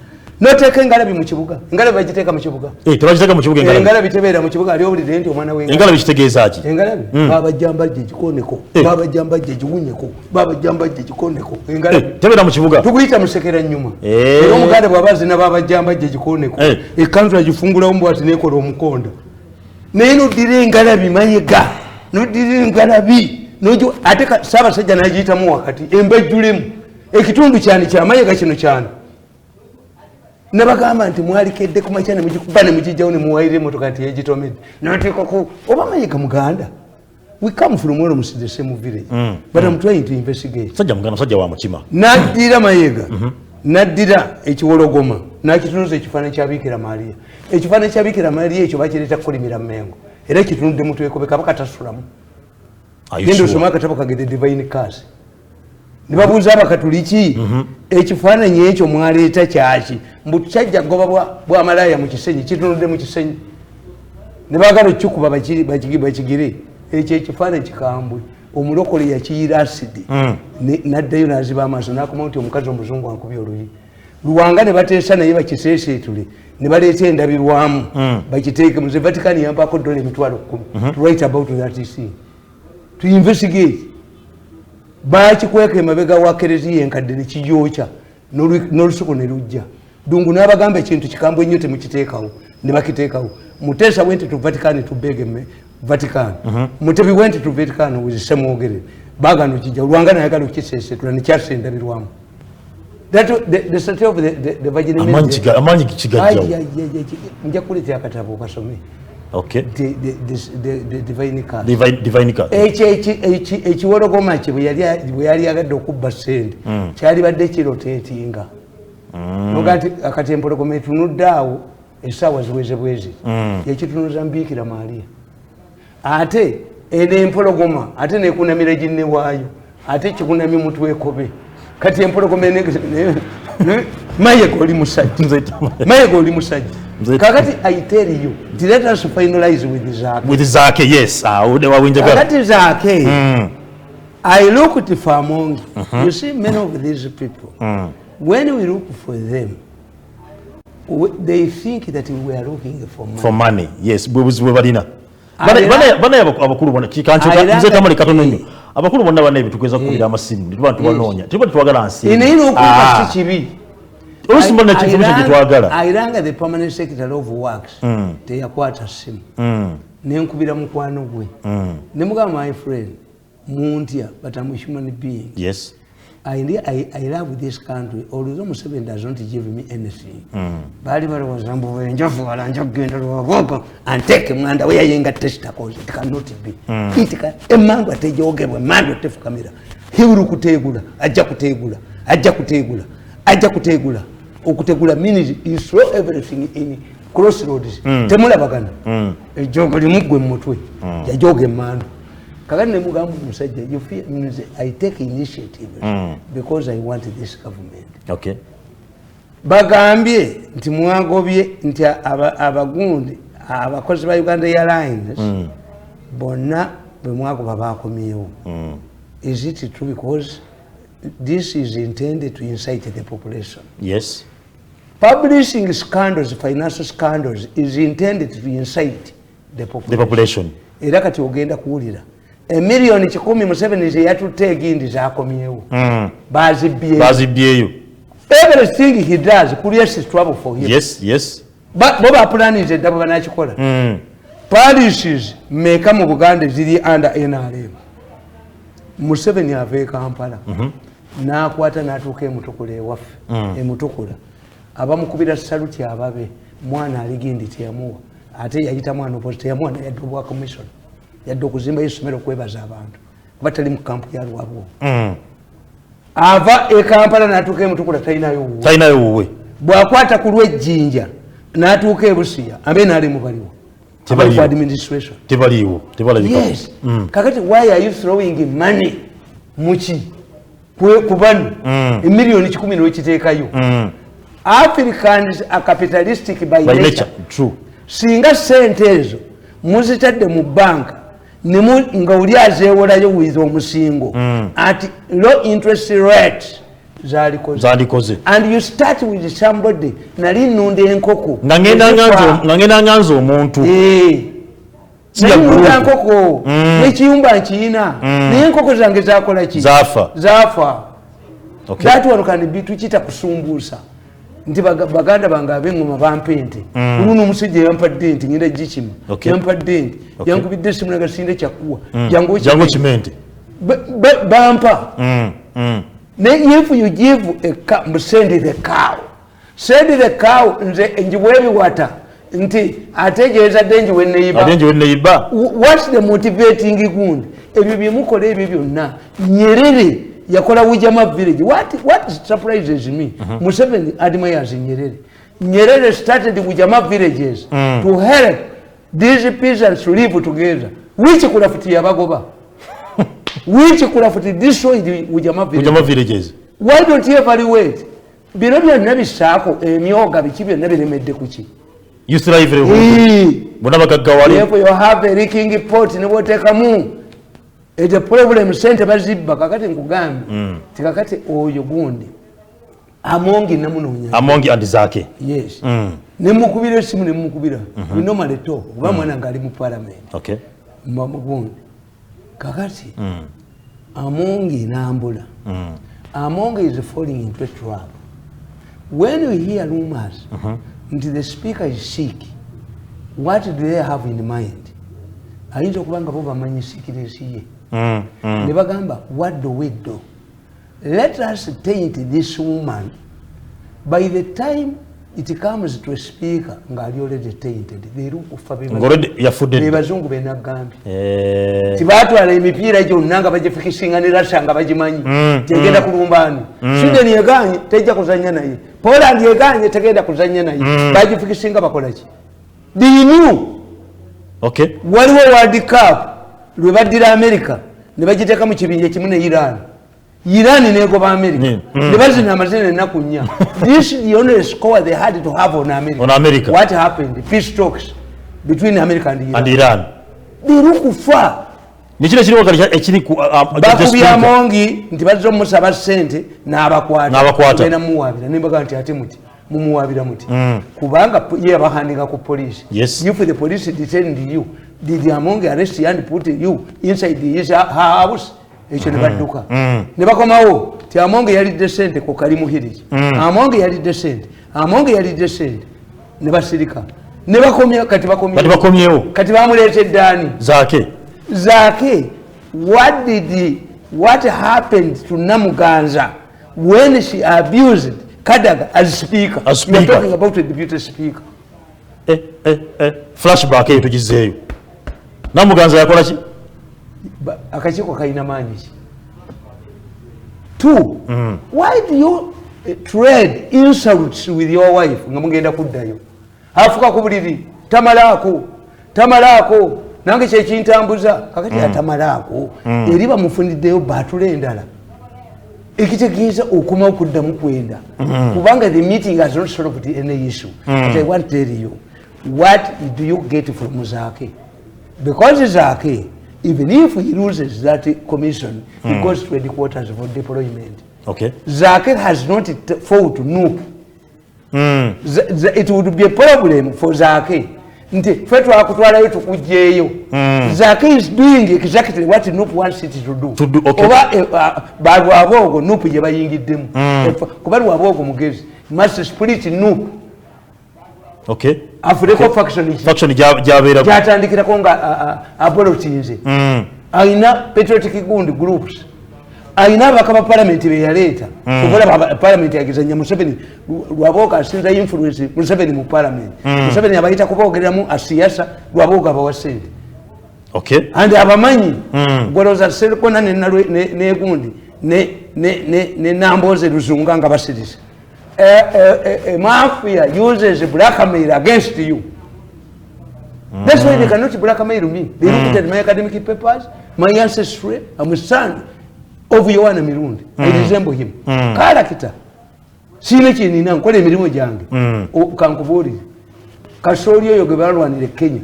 noteeka engalabi mu kibuga engalabi bagiteeka mu kibuga tebagiteeka mu kibuga engalabi tebeera mu kibuga ali owulire nti omwana engalabi kitegeeza ki engalabi babajjambajje gikoneko babajjambajje giwunyeko babajjambajje gikoneko engalabi tebeera mu kibuga tukuyita musekera nnyuma era Omuganda bw'aba azina babajjambajje gikoneko ekkanzu agifungulawo mbwati neekola omukonda naye noddira engalabi mayega noddira engalabi nojo ate Ssaabasajja n'agiyitamu wakati embejjulemu ekitundu kyani kyamayega kino kyani nabagamba nti mwalikedde ku makya ne mugikuba ne mugijjawo ne muwayira emmotoka nti yegitomedde nateekako oba mayega Muganda. We come from almost the same village, but I'm trying to investigate. Sajja Muganda sajja wa mukima naddira mayega naddira ekiwologoma nakitunuza ekifaananyi kya Bikira Maria. Ekifaananyi kya Bikira Maria ekyo bakireeta kukolimira Mmengo era kitunudde mutweko Kabaka tasulamu. Genda osoma akatabo kagede Divine Cause ne babuuza Abakatuliki ekifaananyi ekyo mwaleeta kyaki mbu kyajja goba bwa malaya mu kisenyi kitunudde mu kisenyi ne baagala okikuba bakigire ekyo ekifaananyi kikambwe omulokole yakiyira asidi n'addayo n'aziba amaaso n'akoma nti omukazi omuzungu ankubye oluyi Luwanga ne bateesa naye bakiseeseetule ne baleeta endabirwamu bakiteeke muze Vatican yampako $10,000 to write about that issue, to investigate. bakikweka emabega wa kerezi yenkadde ne kijoocha n'olusuku ne lujja Dungu n'abagamba ekintu kikambwe nnyo temukiteekawo ne bakiteekawo Mutesa went to Vatican to beg Vatican Mutebi went to Vatican with Semwogere bagano kijja Lwanga nayagala okukiseesetula ne kyasenderirwamu that the statue of the Virgin Mary amanyi kigajjawo nja kuleeta akatabo kasome okay the divine card divine card ekiwologoma kye bwe yali agadde okubba ssente kyali badde kiroteetinga nogati akati empologoma etunudde awo essaawa ziweze bwezi yekitunuza mbiikira Maria ate eno empologoma ate nekunamira ginne waayo ate kikunamya mutwe ekobe kati empologoma mayego oli musajja kakati I tell you let us finalize with Zake yes kakati Zake I looked for among you see many of these people when we look for them they think that we are looking for money yes bwe balina bana abakulu bona kikancho nze Tamale katono nnyo abakulu bonna bana ebitukweza kubira amasimu tuba tubanoonya tuba twagala nsi ino okuba kibi olusimba na kifu kye twagala airanga the permanent secretary of works teyakwata simu nenkubira mukwano gwe ne mugamba my friend muntya but I'm a human being yes I love this country although Museveni does not give me anything bali balowooza mbu enjovu wala njagenda lwagogo anteke mwanda we yayenga testa cause it cannot be emangu atejogebwa mandu tefukamira hiuru kutegula ajja kutegula okutegula means you throw everything in crossroads temulabagana ejogo limugwe mutwe yajoge mandu kakati ne mugamba musajja you feel I take initiative because I want this government okay bagambye nti mwagobye nti abagundi abakozi ba Uganda Airlines bonna bwe mwagoba bakomyewo is it true because this is intended to incite the population yes publishing scandals financial scandals is intended to incite the population era kati ogenda kuwulira Million 10 Museveni ze yatutte egindi zakomyewo bazibyeyo everything he does creates trouble for him yes but boba plan is a double banachikola policies meka mu Buganda ziri under NRM Museveni ave Kampala nakwata natuka emutukula ewaffe emutukula abamukubira saluti ababe mwana aligindi teyamuwa ate yayita mwana opposite yamuwa yadobwa commission yadde okuzimba y'essomero kwebaza abantu kuba tali mu kampu ya Lwabwo ava Kampala n'atuuka emutukula talinayo wuwe bw'akwata ku lw'ejjinja n'atuuka Busia ambe n'ali mubaliwo tebaliwo yes kakati why are you throwing money muki ku bano emiliyoni 10 n'okiteekayo Africans are capitalistic by nature true singa sente ezo muzitadde mu banka nga oli azeewolayo with omusingo at low interest rate zalikoze and you start with somebody nali nnunda enkoko nga ngenda nganza omuntu nnunda nkoko n'ekiyumba nkiyina naye enkoko zange zakola ki zaafa that one can be tukita kusumbuusa nti baganda bange ab'engoma bampente oluno omusajja yampadde nti ngenda gikima yampadde nti yankubidde essimu nagasinde kyakkuwa jangu kimente bampa if you give send the cow nze njiwa ebiwata nti ategeeza dde njiwe neiba what's the motivating gund ebyo byemukola ebyo byonna Nyerere yakola Wujama village what surprises me Museveni admires Nyerere started Wujama villages to help these peasants to live together which could have yabagoba which could have destroyed Wujama villages why don't you evaluate bino byonna bisaako emyoga biki byonna biremedde kuki therefore you have a leaking pot ne bwoteekamu the problem sente bazibba kakati nkugambe tikakati oyo gundi amongi and Zake yes nemukubira esimu nemukubira we normally talk kuba mwana ngali mu parliament okay gundi kakati Amongi Nambula. Amongi is falling into a trap. When you hear rumors, until the speaker is sick, what do they have in mind? Ayinza okubanga bo bamanyi sikiresi ye. Ne bagamba, what do we do? Let us taint this woman. By the time it comes to a speaker, ngali already tainted. They look for bazungu benagambye. Tibatwala emipiira gyonna nga bagifikisinganira sanga bagimanyi. Tegenda kulumbani. Sweden yeganye tejja kuzanya naye. Poland yeganye tegenda kuzanya naye. Bagifikisinga bakola ki? Do you know? Okay. Waliwo World Cup lwe baddira America ne bagiteeka mu kibinja kimu ne Iran. Iran negoba America. Ne bazina amazina ennaku nnya. This is the only score they had to have on America. On America. What happened? Peace talks between America and Iran. And Iran. Birukufa. Nikino kiri wakati ekiri ku bakubya Amongi nti bazzo musaba sente n'abakwata. Bena muwabira nimbaga nti ate muti mumuwabira muti. Kubanga ye bahandika ku police. Yes. If the police detained you, did Amongi arrest you and put you inside his house? Ekyo ne badduka. Ne bakomawo ti Amongi yali decent ko kali muhiriki. Amongi yali decent. Ne basirika. Ne bakomya kati bakomyewo. Kati bamuleete Dani. Zake, what happened to Namuganza when she abused Kadaga as speaker? We are talking about the deputy speaker. Flashback eyo tugizeeyo. Namuganza yakola ki? Akakiiko kalina maanyi ki? Two, why do you trade insults with your wife nga mugenda kuddayo? Afuka ku buliri, tamalaako. Nange kyekintambuza kakati atamalaako eri bamufuniddeyo baatula endala ekitegeeza okumawo kuddamu kwenda kubanga the meeting has not solved any issue. But I want to tell you, what do you get from Zake? Because Zake, even if he loses that commission, he goes to headquarters for deployment. Okay. Zake has not fought no. It would be a problem for Zake. Nti fetu akutwalayo tukujjeyo. Zake is doing exactly what Nup wants it to do. Okay. Oba balu abogo Nup je bayingiddemu. Kuba balu abogo mugezi must split Nup. Okay. Africa faction gyabera gyatandikirako nga abolotinze. Alina patriotic groups. Alina abakaba parliament be yaleeta. Kukola parliament yagizanya Museveni lwaboka asinza influence Museveni mu parliament. Museveni abayita kubogereramu asiyasa lwaboka abawasente. Okay. And abamanyi gwoloza serikona ne gundi ne namboze luzunga nga basirisa. Mafia uses blackmail against you. That's why they cannot blackmail me. They look at my academic papers, my ancestry, I'm a son of Yohana Mirundi. I resemble him. Character. Sine kinina nkola emirimu gyange. Kankubuli. Kasoli oyo gebalwanire Kenya.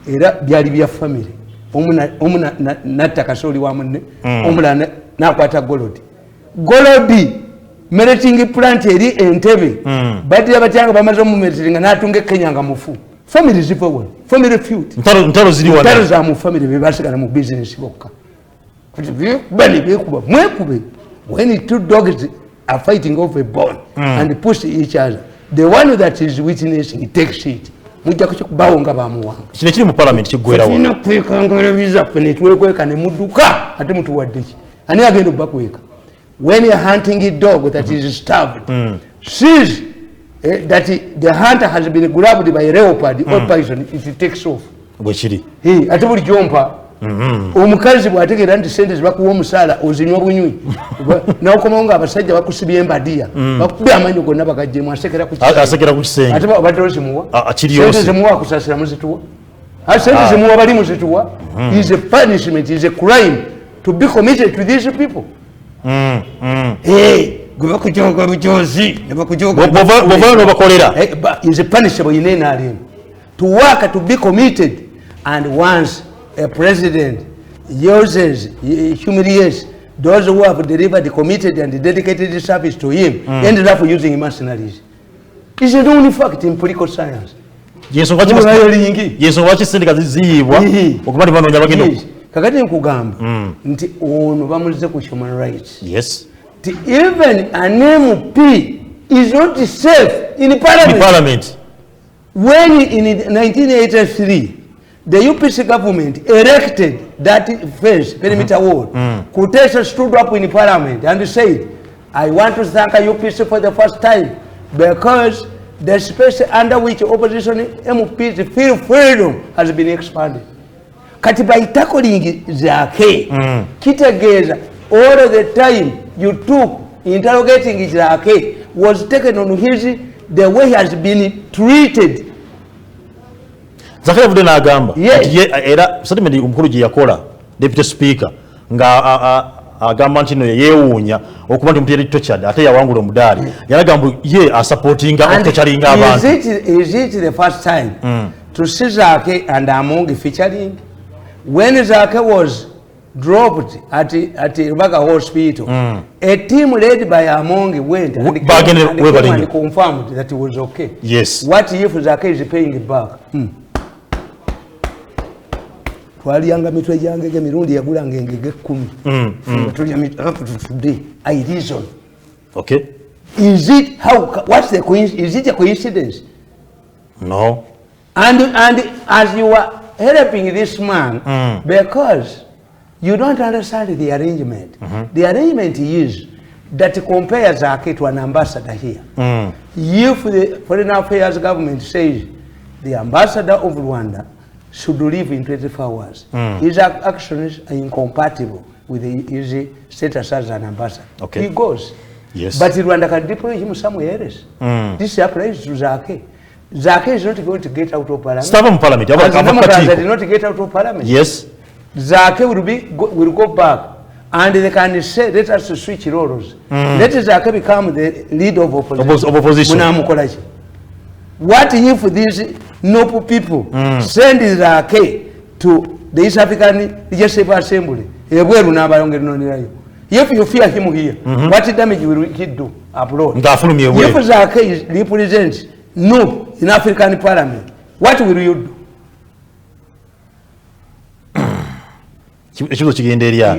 Era byali bya family. Omuna natta kasoli wa munne. Omula nakwata Golodi. Meriting plant eri Entebbe. Badira batyanga bamaze mu meritinga natunga Kenya nga mufu. Family zipo wona. Family feud. Ntalo ziri wana. Ntalo za mu family bebasigala mu business bokka. Kuti bali bekuba mwekube. When two dogs are fighting over a bone and push each other, the one that is witnessing takes it. Mujja kubawo nga bamuwanga. Kino kiri mu parliament kigwera wona. Ina kwekangala biza fene twekweka ne muduka ate mutu waddeki. Ani agenda bakweka. When you're hunting a dog that is starved, sees that the hunter has been grabbed by a leopard or poison, it takes off. Hey, ate buli jompa. Omukazi bw'ategeera nti sente zibakuwa omusaala ozinywa bunywi. N'okomawo ng'abasajja bakusibye embadiya. Bakubye amaanyi gonna bagaggyemu asekera ku kisenge. Asekera ku kisenge. Ate obadde ozimuwa. Akiriyo. Sente zimuwa akusasira muzituwa. Sente zimuwa bali muzituwa. Is a punishment, is a crime to be committed to these people. Hey, gwe bakujoga bujozi ne bakujoga bovano bakolera is a punishable in NRM to work to be committed. And once a president uses humiliates those who have delivered committed and dedicated service to him, ended up using mercenaries. It's a known fact in political science. Yeso wachi sindika ziyibwa okubali bano nyabagino kakati nkugamba nti ono bamulize ku human rights. Yes. Even an MP is not safe in parliament. When in 1983 the UPC government erected that fence perimeter wall, Kutesa stood up in parliament and said, I want to thank UPC for the first time because the space under which opposition MPs feel freedom has been expanded. Katiba itakolingi zake kitegeza all the time you took interrogating zake was taken on his the way he has been treated. Zakaya vude na agamba era statement umukuru gye yakola deputy speaker nga agamba nti no yewuunya okuba nti muteri tortured ate yawangula omudali yalagamba ye asupportinga okutocharinga abantu. Is it the first time to see Zake and Amongi featuring? When Zake was dropped at Rubaga Hospital, a team led by Amongi went and confirmed that it was okay. Yes. What if Zake is paying it back? Twaliyanga mitwe jange Mirundi yagulanga engege 10. Up to today, I reason. Okay. Is it what's the coincidence? Is it a coincidence? No. And as you are helping this man, because you don't understand the arrangement. The arrangement is that compares Zake to an ambassador here. If the Foreign Affairs government says the ambassador of Rwanda should leave in 24 hours, his actions are incompatible with his status as an ambassador. Okay. He goes. Yes. But Rwanda can deploy him somewhere else. This applies to Zake. Zake is not going to get out of parliament. Stop in parliament. As the Democrats did not get out of parliament. Yes. Zake will go back and they can say, let us switch roles. Let Zake become the leader of opposition. What if these noble people send Zake to the East African Legislative Assembly? If you fear him here, what damage will he do abroad? If Zake represents no in African Parliament, what will you do? Ekibuzo kigenda erya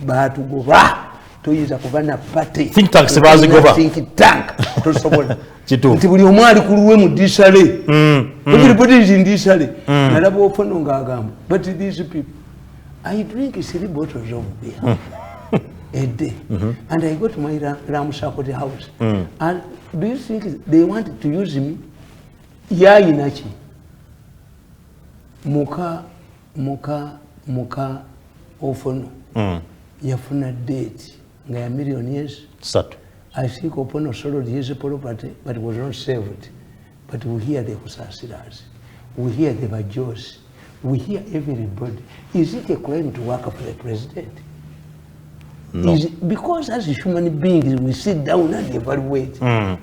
batugoba toyiza kubana party think tank sebazigoba think tank tosobola kitu nti buli omwali kuluwe mu disale everybody is in disale nalabo opono ngagamba but these people I drink 3 bottles of beer a day and I go to my Ramsakoti house and do you think they want to use me inachi muka Ofono yafuna date nga ya millionaires satu. I think Opono sold his property but was not saved. But we hear the Kusasiras, we hear the Bajos, we hear everybody. Is it a crime to work for the president? No. Is it, because as a human being we sit down and evaluate.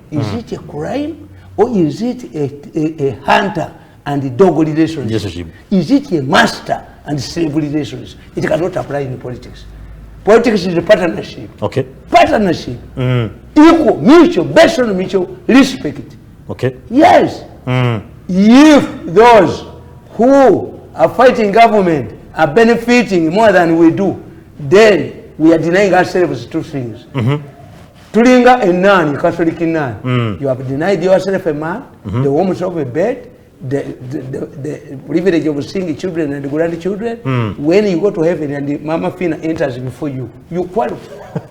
Is it a crime or is it a hunter and a dog relationship? Is it a master and slave relations? It cannot apply in politics. Politics is a partnership. Okay. Partnership. Equal, mutual, based on mutual respect. Okay. Yes. If those who are fighting government are benefiting more than we do, then we are denying ourselves 2 things. Tulinga a nun, a Catholic nun. You have denied yourself a man, the warmth of a bed, the privilege of seeing children and grandchildren. When you go to heaven and Mama Fina enters before you, you qualify.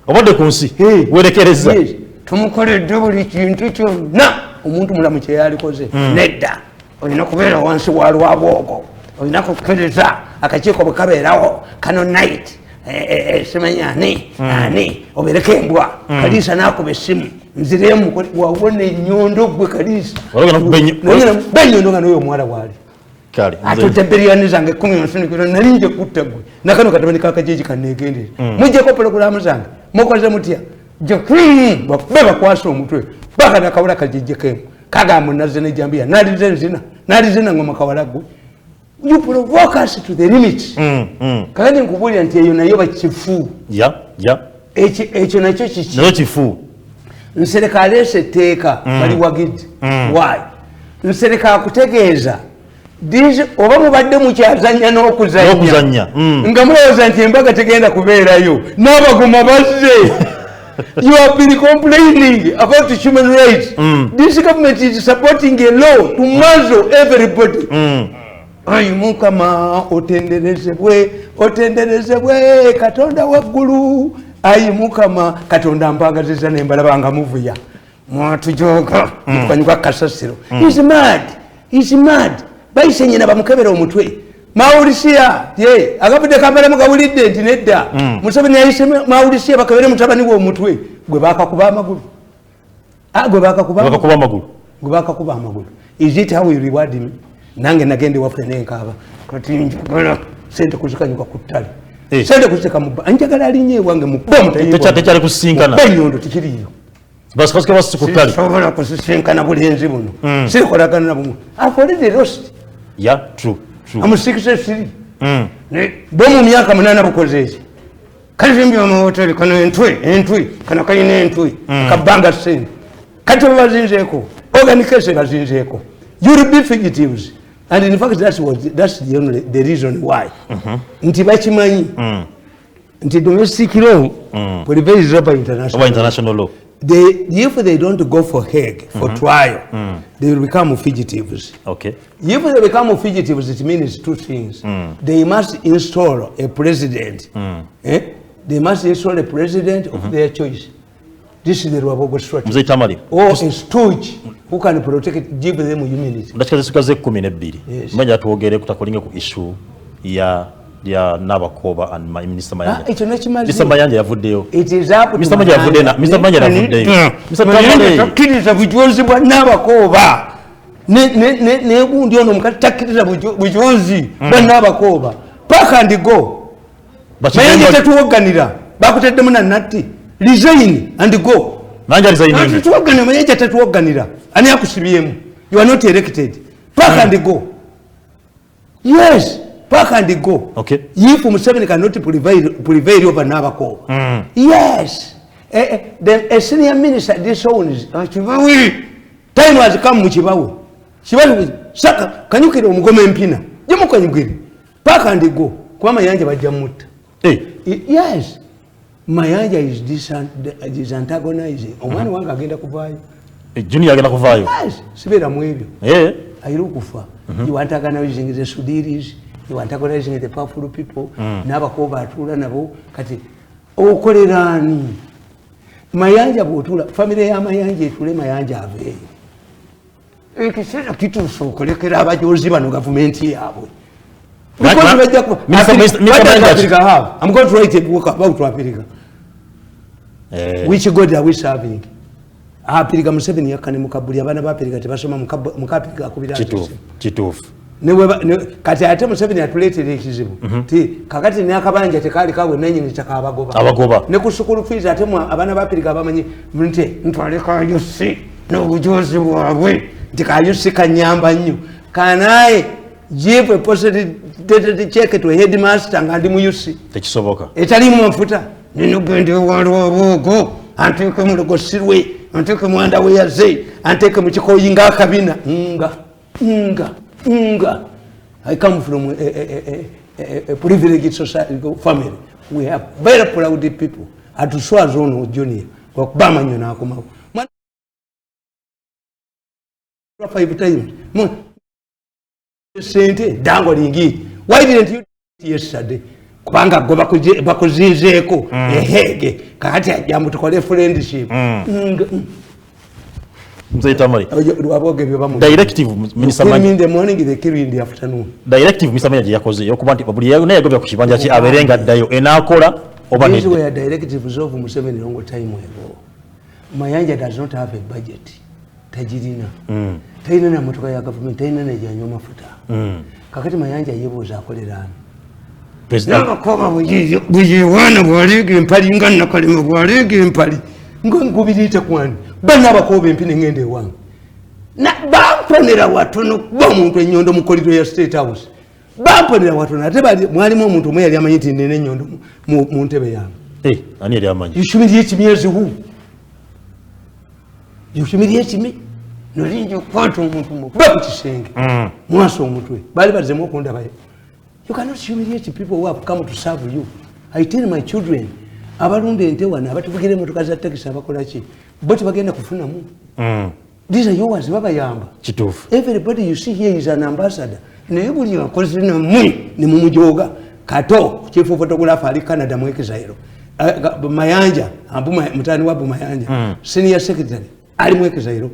About the Kunsi, where the care is. Yes. Tumukore double intuition. Na umuntu mulamu kyeyali koze. Nedda. Olina kubeera wansi wa lwabwogo. Olina kukkiriza akakiiko bwe kabeerawo kano night. Semanyani ani obereka embwa Kalisa nakuba essimu nziremu wawona ennyondo gwe Kalisa benyondo nga n'oyo omuwala waali atotemberiani zange 10 nali nje kutta gwe nakano katabani kakajeji kanegendere mujjeko pologulamu zange mukoze mutya beba kwasa omutwe baka nakawula kajejjekemu kagamba nazze nejambia nalizena ngoma kawala gwe. You provoke us to the limits. Kakati nkubulira nti eyo nayo bakifu. Ekyo nakyo kiki. Nayo kifu. Nsereka alese teeka bali wagidi. Why? Nsereka akutegeeza oba mubadde mukyazanya n'okuzanya nga mulowooza nti embaga tegenda kubeerayo n'abagoma bazze. You have been complaining about human rights. This government is supporting a law to muzzle everybody. Ayi Mukama otenderezebwe Katonda waggulu. Ayi Mukama Katonda mpagazizza nembalaba nga muvuya. Mwatujoga tukanyuka kasasiro. He's mad. Bayise nyina bamukebera omutwe. Maurisia agabudde kamera mugawulidde nti nedda Museveni yayise Maurisia bakabere mutabani wo omutwe gwe bakakuba amagulu. Gwe bakakuba amagulu. Is it how you reward me? Nange nagende waffe nenkaba kati njagala sente kuzikanyuka ku ttale. Sente kuzika mu anjagala alinye wange mu tekyali kusinkana benyondo tikiriyo basikoske basi ku ttale sobola kusinkana bulenzi buno sikolagana na bumu afolede lost true I'm 63 bo mu myaka 8 bukoze eki kati mbyo mu hotel kana entwe kana kayina entwe kabanga sente kati bazinzeeko organization bazinzeeko you will be fugitives. And in fact, that's the reason why. Nti bachimanyi. Nti domestic law, prevails over international law. If they don't go for Hague for trial, they will become fugitives. Okay. If they become fugitives, it means two things. They must install a president. They must install a president of their choice. This is the Rwabogo strategy. Mzee Tamale. Or a stooge who can protect, give them immunity. Ndachikaze sukaze 12. Manja tuogere kutakolinga ku issue ya Nabakoba and Minister Mayanja. Mr. Mayanja yavuddeyo. It is up to Mr. Mayanja yavuddeyo. Mr. Mayanja yavuddeyo. Mr. Tamale takiriza bujozi bwa Nabakoba. Ne bundi ono mukatakiriza bujozi bwa Nabakoba. Pack and go. Mayanja tatuoganira. Bakuteddemu na natti. Resign and go. Mayanja resign. Tatuoganira Mayanja tatuoganira. Ani akusibiyemu. You are not elected. Pack and go. Yes. Pack and go. Okay. If Museveni cannot prevail over Nabakoba. Yes. A senior minister disowns. Time has come Muchibawe. Saka, kanyukire omugome mpina. Jemu kanyukire. Pack and go. Kwa Mayanja bajamuta. Yes. Mayanja is antagonizing. Omwani wanga agenda kuvayo. Junior agenda kuvayo. Yes. Sibera mwebyo. Airukufa. You want antagonizing the Sudiris. You antagonizing the powerful people. Nabakoba atula nabo kati okolerani. Mayanja botula family ya Mayanja etule Mayanja aveyo. Ekisera kitu sokolekera abajozi bano government yabwe. Because bajja ku Mr. I'm going to write a book about Africa. Which God are we serving? Africa Museveni yakane mukabuli abana ba Africa tebasoma mukapika akubira kitufu. Kati ate Museveni atuleetera ekizibu ti kakati n'akabanja tekaali kawe nannyini ttaka abagoba ne ku sukulu fees ate abaana ba Africa bamanyi nti ntwale kayusi n'obujozi bwabwe nti kayusi kanyamba nnyo kanaye give a positive check to a headmaster nga ndi muyusi tekisoboka etalimu mafuta ninogende waliwo aboogo anteeke mu lugosirwe anteeke mu andaweyaze anteeke mu kikoyinga akabina nga I come from a privileged society family. We have very proud people. Atuswa zono junior kwa kubama nyo na akomawo. 5 times. Sente dango lingi. Why didn't you do it yesterday? Kubanga go bakuzinzeeko ehege kakati ajambo tukole friendship. Mzee Tamale. Directive Minister Mayanja. In the morning, they kill in the afternoon. Directive Minister Mayanja yakoze yokubanti babuli yayo naye gobya kukibanja ki aberenga ddayo enakola oba these were directives of Museveni long time ago. Mayanja does not have a budget. Tajirina. Taina na motoka ya government, taina na janyo mafuta. Kakati Mayanja yebuza akolerana. President Nabakoba bujiwana bwalege empali ngana kalima bwalege empali. Ngubirite kwani. Bana Nabakoba empine ngende wangu. Na bamponera watono kuba muntu enyondo mu corridor ya State House. Bamponera watono ate mwalimu omuntu mwe yali amanyiti nene enyondo mu ntebe yange. Ani yali amanyi. You humiliate me. You humiliate me. nolinjo kwatu omuntu mukuba ku kisenge mwaso omutwe bali bazemu okundaba. You cannot humiliate people who have come to serve you. I tell my children, abalunda ente wano abatubukira emmotoka za takisi abakola ki bo tebagenda kufunamu. These are yours babayamba. Kituufu. Everybody you see here is an ambassador. Naye buli akoze namwe ne mumujoga kato chief photographer ali Canada mwekezairo. Mayanja mutani wa Mayanja senior secretary ali mwekezairo.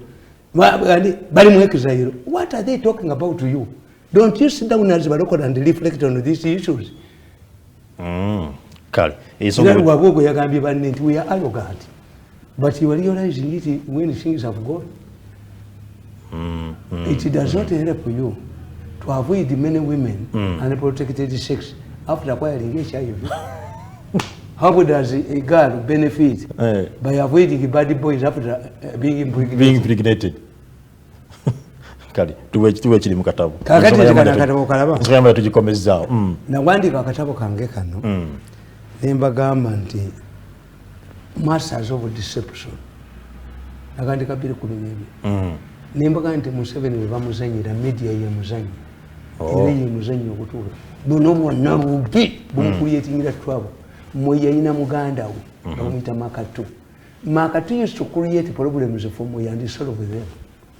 Bali mwekezairo. What are they talking about to you? Don't you sit down as Baroko and reflect on these issues? Kale. We are arrogant. But you are realizing it when things have gone. It does not help you to avoid many women and protected sex after acquiring HIV. How does a girl benefit by avoiding bad boys after being impregnated? Kali tuwe chili mukatabu. Kakati chikana kalaba. Nsema tujikomezao. Na wandika akatabo kange kano. Nemba gamba nti masters of deception. Nakandika biri kubinyebe. Nemba kanti Museveni bwe bamuzanyira media ye muzanyi. Era ye muzanyi okutuula. Bono nabubi bumukuyetingira trouble. Moya ina muganda we. Bamuyita Makatu. Makatu used to create problems for Moya and solve them.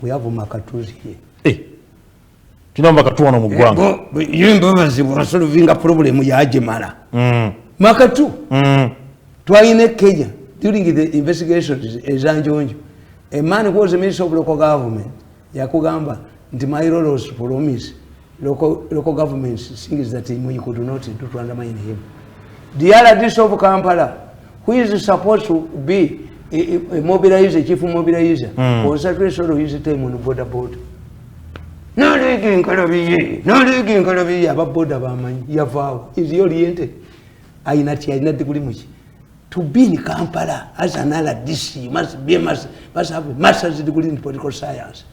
We have Makatus here. Tunamba katuwana mu ggwanga. Yimba bazibu solvinga problem ya Ajemala. Makatu. Twaine Kenya during the investigations ezanjonjo. A man who was the minister of local government yakugamba nti my role was to promise local governments things that he could not do to undermine him. The other district of Kampala, who is supposed to be a mobilizer, chief mobilizer, concentration of his time on the border. No legging Kalabi, about border Baman, Yavao, is oriented. I not the to be in Kampala as another DC must have a master's degree in political science.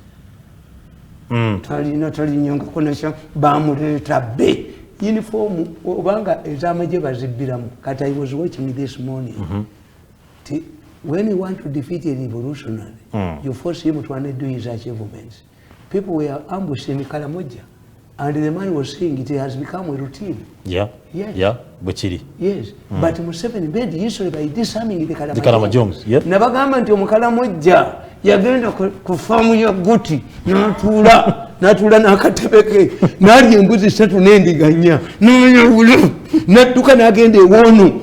Telling young connection, Bamure Trabe. Uniform Obanga Ezamaje Bazibiramu. Kata, I was watching this morning. When you want to defeat a revolutionary, you force him to undo his achievements. People were ambushed in Karamoja, and the man was saying it has become a routine. Yes. Buchiri. Yes. But Museveni made history by disarming the Karamajongs. Nabagamba nti Omukaramoja yagenda kufamu ya guti natula nakatebeke nali embuzi 3 n'endiganya nadduka n'agenda ewonu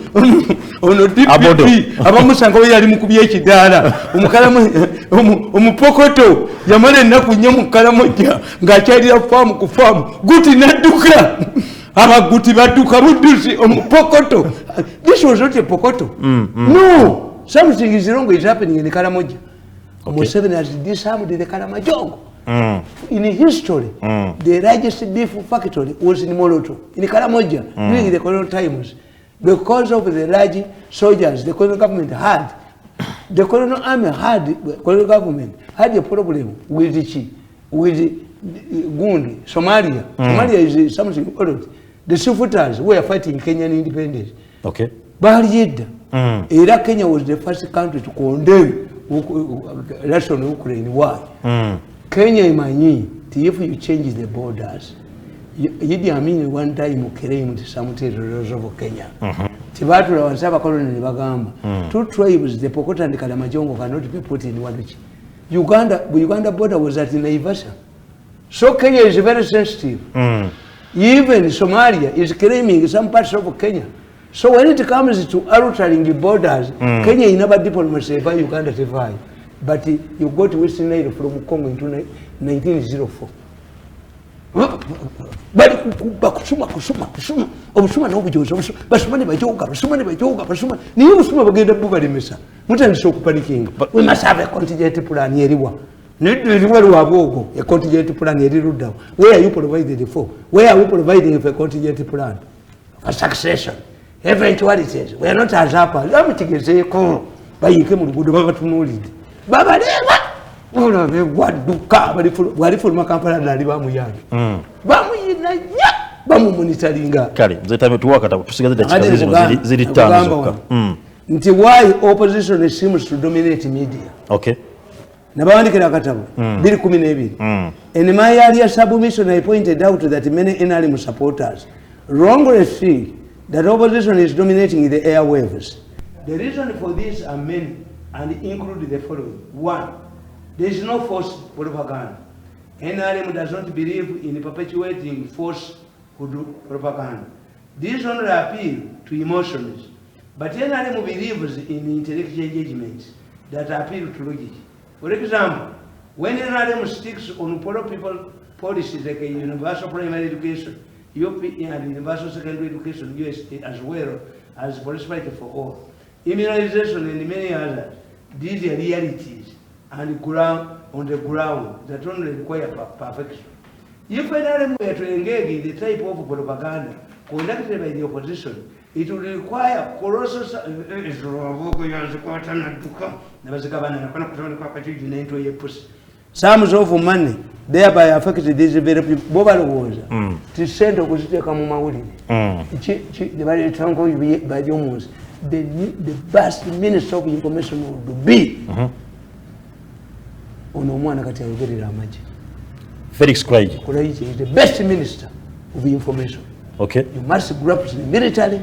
ono DPP abamusanga we yali mukubye ekidaala omupokoto yamala ennaku 4 mu Karamoja ng'akyalira faamu ku faamu guti nadduka abaguti badduka buddusi omupokoto. This was not a pokoto. No, something is wrong is happening in the Karamoja. Museveni has disarmed the Karamajongo. In history, the largest beef factory was in Moroto, in Karamoja, during the colonial times. Because of the large soldiers the colonial government had, the colonial army had, the colonial government had a problem with Gundi, Somalia. Somalia is something odd. The Sufutas were fighting Kenyan independence. Okay. Bahari Era Kenya was the first country to condemn Russian Ukraine. Why? Kenya imanyi, if you change the borders, Idi Amin one time came to some territories of Kenya. Tibatula wansaba colony bagamba. 2 tribes, the Pokota and the Kalamajongo, cannot be put in one. Uganda border was at Naivasha. So Kenya is very sensitive. Even Somalia is claiming some parts of Kenya. So when it comes to altering the borders, Kenya is never diplomacy by Uganda survive. But you go to Western Nile from Congo into 1904. But kusuma n'obujozi basumane bajoga niyo busuma bagenda bubalemesa mutandise okupanikinga. We must have a contingent plan eriwa a contingent plan erirudawo. Where are you provided for? Where are we providing for a contingent plan for succession eventualities? We are not as up amutigezeeko bayike mu luguudo babatunuulidde babaleba olabe wadduka walifuluma Kampala nali bamuyambi bamuyina nnyo bamumonitaringa. Kale nze tuwakata tusigaze dakika zino ziri 5 zokka. Nti why opposition seems to dominate media. Okay. nabawandikira akatabo 2012. In my earlier submission I pointed out that many NRM supporters wrongly think that opposition is dominating the airwaves. The reason for this are many and include the following. 1. There is no force propaganda. NRM does not believe in perpetuating force propaganda. This only appeal to emotions. But NRM believes in intellectual judgments that appeal to logic. For example, when NRM sticks on people policies like a universal primary education, UP and universal secondary education, US as well as prosperity for all, immunization and many others, these are realities and ground on the ground that only require perfection. If NRM were to engage in the type of propaganda conducted by the opposition, it would require colossal sums of money, thereby affecting these very people. The best minister of information would be Felix Craig is the best minister of information. Okay. You must grasp the military,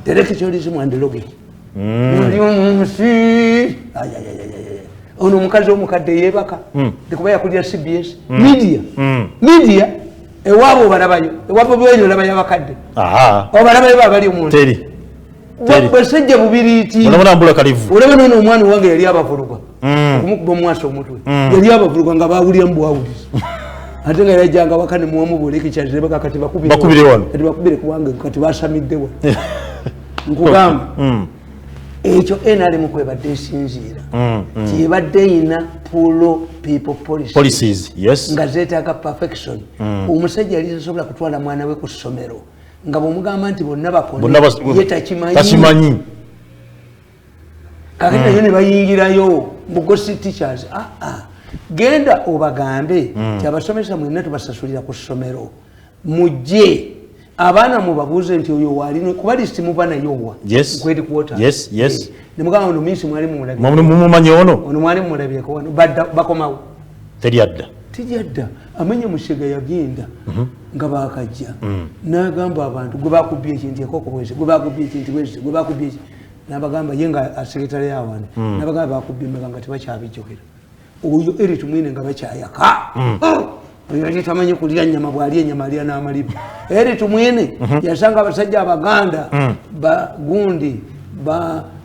directionism and the logic. Ono mukazi omukadde yebaka ndikuba yakulira CBS media ewabo balabayo ewabo bwenyo labayo bakadde obalabayo babali omuntu basajja bubiriti mulabona mbula kalivu olabona ono omwana wange yali abavuluga okumukuba omwasa omutwe yali abavuluga nga bawulira mbwawuliza ate nga yajjanga wakane muwamu boleki kyazebaka kati bakubire wano kati bakubire kuwange kati basamidde wa nkugamba ekyo NRM kwebadde esinziira tibadde ina pulo people policies yes nga zeetaaga perfection omusajja yali tasobola kutwala mwana we ku ssomero nga bw'omugamba nti bonna bakone ye takimanyi kakati nayo ne bayingirayo bugosi teachers genda obagambe nti abasomesa mwenna tubasasulira ku ssomero mujje abaana mubabuuze nti oyo walino kuba lisiti muba nayo wa kweti kwota ne mugamba ono minsi mwali mumumanyi ono mwali mumulabyeko wano bakomawo teryadda amenye mushega yagenda nga bakajja n'agamba abantu gwe bakubye ekintu ekoko bwese gwe bakubye ekintu bwese gwe bakubye n'abagamba ye nga asekretary yawane n'abagamba bakubye emeka nga tebakyabijjukira oyo eri tumwine nga bakyayaka oyo yali tamanyi kulya nnyama bwali ennyama alya n'amalibu eri tumwine yasanga abasajja abaganda bagundi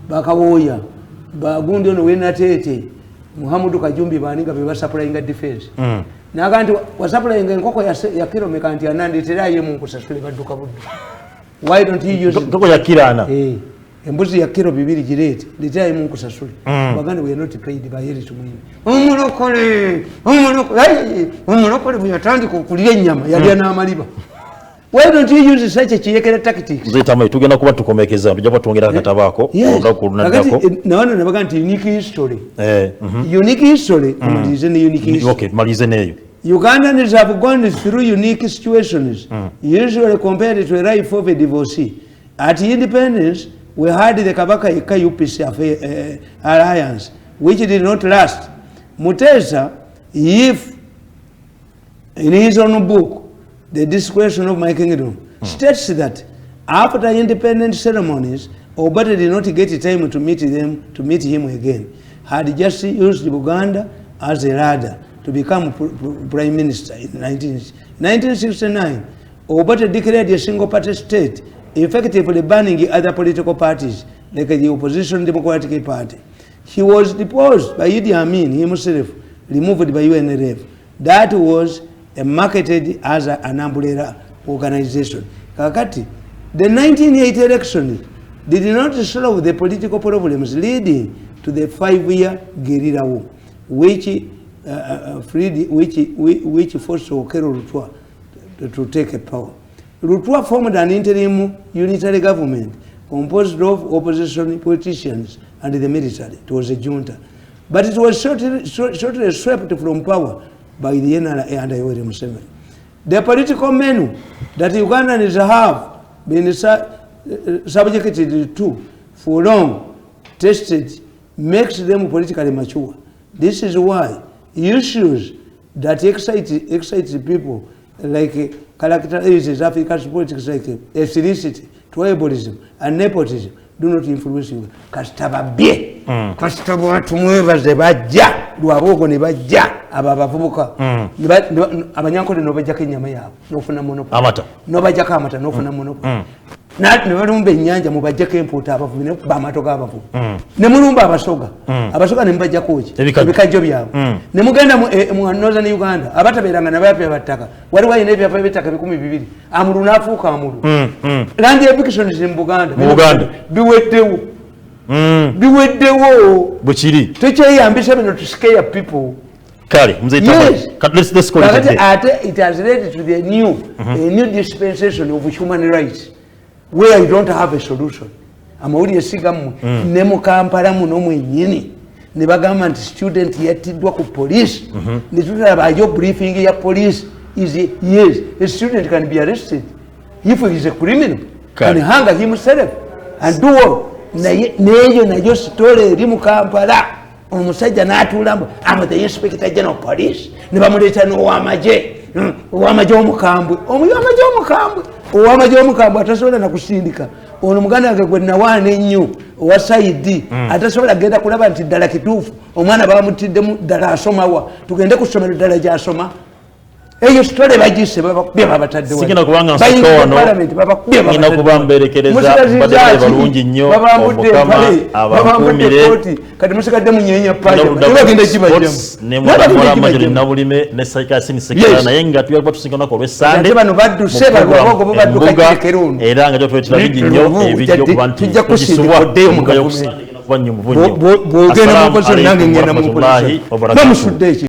bakawooya bagundi ono wenateete Muhammadu Kajumbi baninga be basaplayinga defense naga nti wasaplayinga enkoko ya kilomeka nti anandeterayo mu kusasule badduka buddu why don't you use nkoko ya kirana embuzi ya kilo 2 girete leterayo mu kusasule baganda we not paid by eri tumwine omulokole bwe yatandika okulya ennyama yalya n'amaliba. Why don't you use such a chiyekera tactics? Zitama tugenda kuba tukomekeza tujja twongera akatabako okulunadako. Naona nabaga nti unique history. Unique history amalize ne unique history. Okay, malize neyo. Ugandans have gone through unique situations, usually compared to a life of a divorcee. At independence, we had the Kabaka UPC alliance, which did not last. Mutesa, if in his own book, The Discretion of My Kingdom, states that after independent ceremonies, Obata did not get time to meet him again. Had just used Uganda as a ladder to become prime minister in 1969. Obata declared a single-party state, effectively banning other political parties like the opposition Democratic Party. He was deposed by Idi Amin himself, removed by UNLF. That was marketed as an umbrella organization. Kakati, the 1980 election did not solve the political problems leading to the 5-year guerrilla war, which forced Okero Lutwa to take power. Lutwa formed an interim unitary government composed of opposition politicians and the military. It was a junta. But it was shortly swept from power by the NRA and Yoweri Museveni. The political menu that Ugandans have been subjected to for long tested makes them politically mature. This is why issues that excite people, like characterize African politics, like ethnicity, tribalism, and nepotism, do not influence you. Kastaba bie, kastaba watumwebaze bajja, luwabogo ne bajja, abavubuka. Abanyanko ne bajjako ennyama yaabwe n'ofuna monopo. Amata. N'obajjako amata n'ofuna monopo. Ne balumba ennyanja mu bajjako empuuta abavubi ne kuba amato g'abavubi. Ne mulumba abasoga. Abasoga ne mubajjako ki? Ebikajjo byabwe. Ne mugenda mu Northern Uganda abatabeeranga ne bayapya battaka. Waliwo ayina ebyapa by'ettaka 200. Amulu n'afuuka amulu. Land eviction mu Buganda. Biweddewo. Biweddewo. Bukiri. Tekyeyambisa bino to scare people. Kale, yes. Let's call it it has led to the new dispensation of human rights where you don't have a solution. Amawulire sigamu ne mu Kampala muno mwennyini ne bagamba nti student yatiddwa ku police ne tulaba yo briefing ya police is yes, a student can be arrested if he is a criminal, can hang himself and do what neyo story eri mu Kampala. Omusajja n'atulambo am the inspector general police ne bamuleeta n'owamaje omukambwe owamaje omukambwe atasobola na kusindika ono muganda wange gwe nawaana ennyo owa saidi atasobola genda kulaba nti ddala kituufu omwana bamutiddemu ddala asomawa tugende ku ssomero ddala gy'asoma eyo sitole bagise babakubye babatadde sigenda kubanga nsikono ngina kuba mberekereza badde balungi nnyo omukama abakumire kati musigadde munyenya paaja bagenda kibajjamu ne mwana majori nabulime ne saikasini sekera naye nga tuyagwa tusinkana ko lwesande bano baduse balwago bo badduka kerundo era nga twetira bingi nnyo ebijjo kuba nti tujja kusindika oddeyo mu gavumenti bwogenda mu kozesa nange ngenda mu kozesa bamusudde